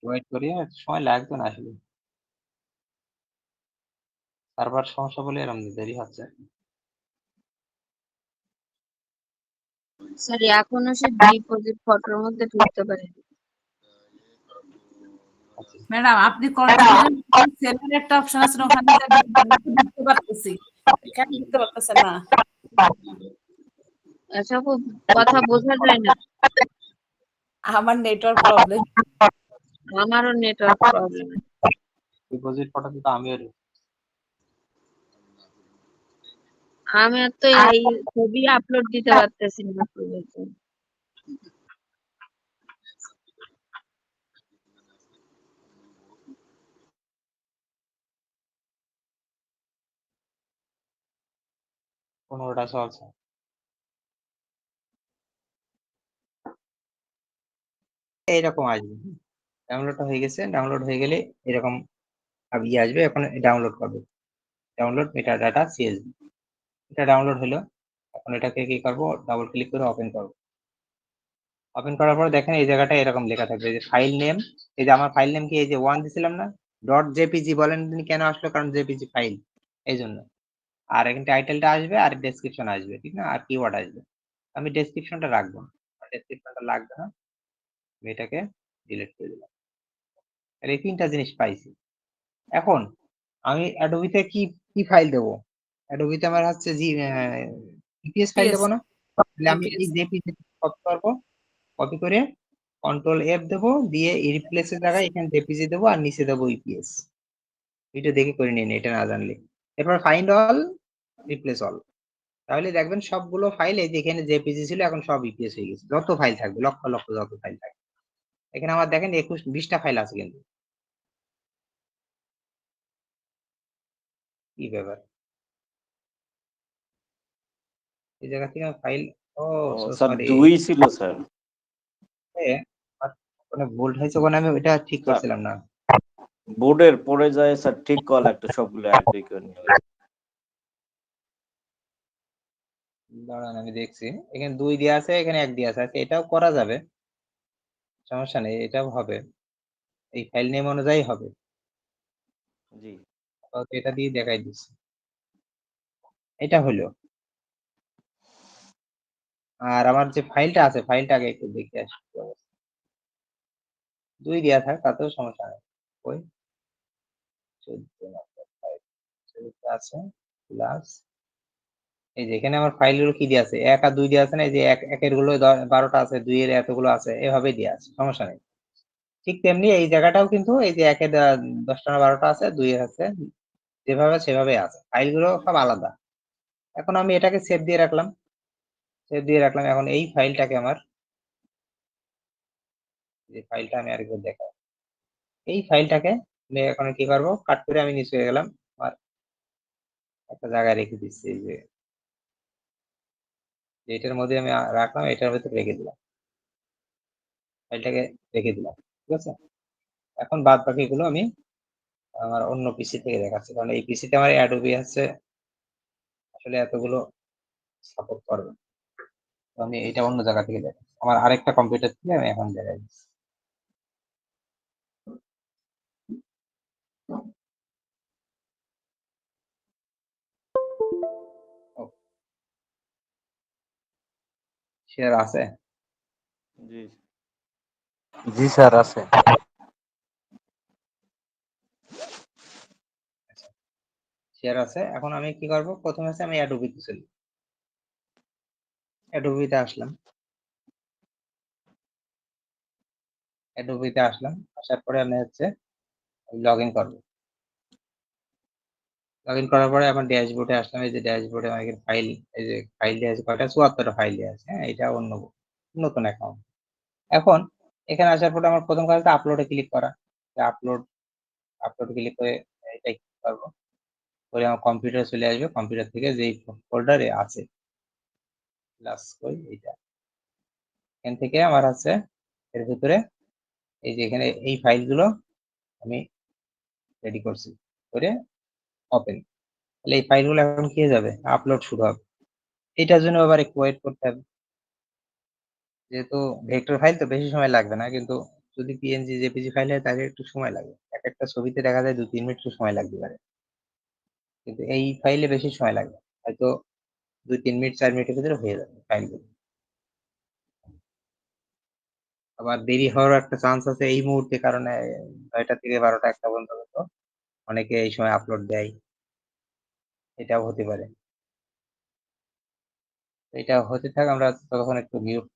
ওয়েট করি, সময় লাগবে না আসলে। সার্ভার সমস্যা বলে এরকম দেরি হচ্ছে। স্যার এখনো সে ডিপোজিট ফটোর মধ্যে ঢুকতে পারে। ম্যাডাম আপনি কনফিউশন সেলের একটা অপশন আছে ওখানে দেখতে পারতেছি, কেন দেখতে পারতেছেন না? এসব কথা বোঝা যায় না। আমার নেটওয়ার্ক প্রবলেম। আমারও নেটওয়ার্ক প্রবলেম। ডিপোজিট ফটোতে তো আমিও আমি তো এই ছবি আপলোড দিতে পারতেছি না পর্যন্ত। কোনোটা চলছে। এইরকম আসবে, ডাউনলোডটা হয়ে গেছে। ডাউনলোড হয়ে গেলে এরকম আসবে। এখন ডাউনলোড করবে, ডাউনলোড মেটাডাটা সিএসভি। এটা ডাউনলোড হলো। এখন এটাকে কি করব, ডাবল ক্লিক করে ওপেন করব। ওপেন করার পর দেখেন এই জায়গাটা এরকম লেখা থাকবে যে ফাইল নেম। এই যে আমার ফাইল নেম কি, এই যে 1 দিছিলাম না, ডট জেপিজি। বলেন তিনি কেন আসলো, কারণ জেপিজি ফাইল এই জন্য। আর এখানে টাইটেলটা আসবে আর ডেসক্রিপশন আসবে, ঠিক না, আর কিওয়ার্ড আসবে। আমি ডেসক্রিপশনটা রাখবো না, ডেসক্রিপশনটা লাগবে না, আমি এটাকে ডিলিট করে দিলাম। তাহলে এই তিনটা জিনিস পাইছি। এখন আমি অ্যাডোবিতে কি কি ফাইল দেবো? অ্যাডোবিতে আমার হচ্ছে ইপিএস ফাইল দেবো না? তাহলে আমি এই জেপিজি কপি করবো, কপি করে কন্ট্রোল এফ দেবো, দিয়ে রিপ্লেসের জায়গায় এখানে জেপিজি দেবো আর নিচে দেবো ইপিএস। এটা দেখে করে নিন, এটা না জানলে। এরপর ফাইন্ড অল, রিপ্লেস অল। তাহলে দেখবেন সবগুলো ফাইল, এই যে এখানে জেপিজি ছিল এখন সব ইপিএস হয়ে গেছে। যত ফাইল থাকবে, লক্ষ লক্ষ যত ফাইল থাকবে, এখানে আমার দেখেন 20টা ফাইল আছে কিন্তু। কি ব্যাপার, এই জায়গা থেকে ফাইল, ও স্যার সরি, 2 ছিল স্যার। মানে ভুল হয়েছে ওখানে, আমি ওইটা ঠিক স্যার করছিলাম না। বোর্ডের পরে যায় স্যার, ঠিক কল একটা সবগুলো একই করে নিলে। দাঁড়ান আমি দেখছি, এখানে 2 দেওয়া আছে, এখানে 1 দেওয়া আছে। এটাও করা যাবে, সমস্যা নেই, এটাও হবে, এই ফাইল নেম অনুযায়ী হবে। জি এটা দিয়ে দেখাই দিচ্ছি, এটা হলো। আর আমার যে ফাইলটা আছে, ফাইলটা আগে একটু দেখে আসি কি অবস্থা। 2 দেওয়া থাক, তাতেও সমস্যা নেই। ওই 14 আছে প্লাস, এই যে এখানে আমার ফাইলগুলো কি দিয়ে আছে, 1 আর 2 দিয়ে আছে না, এই যে একের গুলো 12টা আছে, 2 এর এতগুলো আছে, এভাবে দিয়ে আছে, সমস্যা নেই। ঠিক তেমনি এই জায়গাটাও কিন্তু এই যে 1 এর 10টা না 12টা আছে, 2 এর আছে, যেভাবে সেভাবে আছে, ফাইলগুলো সব আলাদা। এখন আমি এটাকে সেভ দিয়ে রাখলাম, সেভ দিয়ে রাখলাম। এখন এই ফাইলটাকে আমার, যে ফাইলটা আমি আরেকবার দেখাই, এই ফাইলটাকে আমি এখন কি করব, কাট করে আমি নিচে হয়ে গেলাম, আর একটা জায়গায় রেখে দিচ্ছি। এই যে এটার মধ্যে আমি রাখলাম, এটার ভিতরে রেখে দিলাম, ফাইলটাকে রেখে দিলাম, ঠিক আছে। এখন বাদ বাকিগুলো আমি আমার অন্য পিসি থেকে দেখাচ্ছি, কারণ এই পিসিতে আমার অ্যাডোবি আছে আসলে এতগুলো সাপোর্ট করবে। তো আমি এটা অন্য জায়গা থেকে দেখাচ্ছি, আমার আরেকটা কম্পিউটার থেকে আমি এখন দেখাই দিচ্ছি। শেয়ার আছে? জি জি স্যার আছে। শেয়ার আছে। এখন আমি কি করব, প্রথমে আছে আমি অ্যাডোবিতে চলি। অ্যাডোবিতে আসলাম। অ্যাডোবিতে আসলাম, আসার পরে আমি হচ্ছে লগ ইন করবো। লগ ইন করার পরে এখন ড্যাশবোর্ডে আসলাম। এই যে ড্যাশবোর্ডে আমার এখানে ফাইল, এই যে ফাইল দেওয়া আছে কয়টা, 74টা ফাইল দেওয়া আছে। হ্যাঁ, এটা অন্য নতুন অ্যাকাউন্ট। এখন এখানে আসার পরে আমার প্রথম কাজ হচ্ছে আপলোডে ক্লিক করা। আপলোড ক্লিক করে এটাই করবো, করে আমার কম্পিউটার চলে আসবে। কম্পিউটার থেকে যেই ফোল্ডারে আছে প্লাস কই এইটা, এখান থেকে আমার আছে এর ভিতরে এই যে এখানে এই ফাইলগুলো আমি রেডি করছি, করে ওপেন। তাহলে এই ফাইলগুলো এখন কি হয়ে যাবে, আপলোড শুরু হবে। এটার জন্য আবার একটু ওয়েট করতে হবে, যেহেতু ভেক্টর ফাইল তো বেশি সময় লাগবে না, কিন্তু যদি পিএনজি জেপিজি ফাইল হয় তাহলে একটু সময় লাগবে। এক একটা ছবিতে দেখা যায় 2-3 মিনিট সময় লাগতে পারে, কিন্তু এই ফাইলে বেশি সময় লাগবে, হয়তো 2-3 মিনিট 4 মিনিটের ভিতরে হয়ে যাবে ফাইলগুলো। আবার দেরি হওয়ার একটা চান্স আছে এই মুহূর্তে, কারণ 9টা থেকে 12টা 1টা পর্যন্ত অনেকে এই সময় আপলোড দেয়, এটাও হতে পারে। এটা হতে থাক, আমরা ততক্ষণ একটু মিউট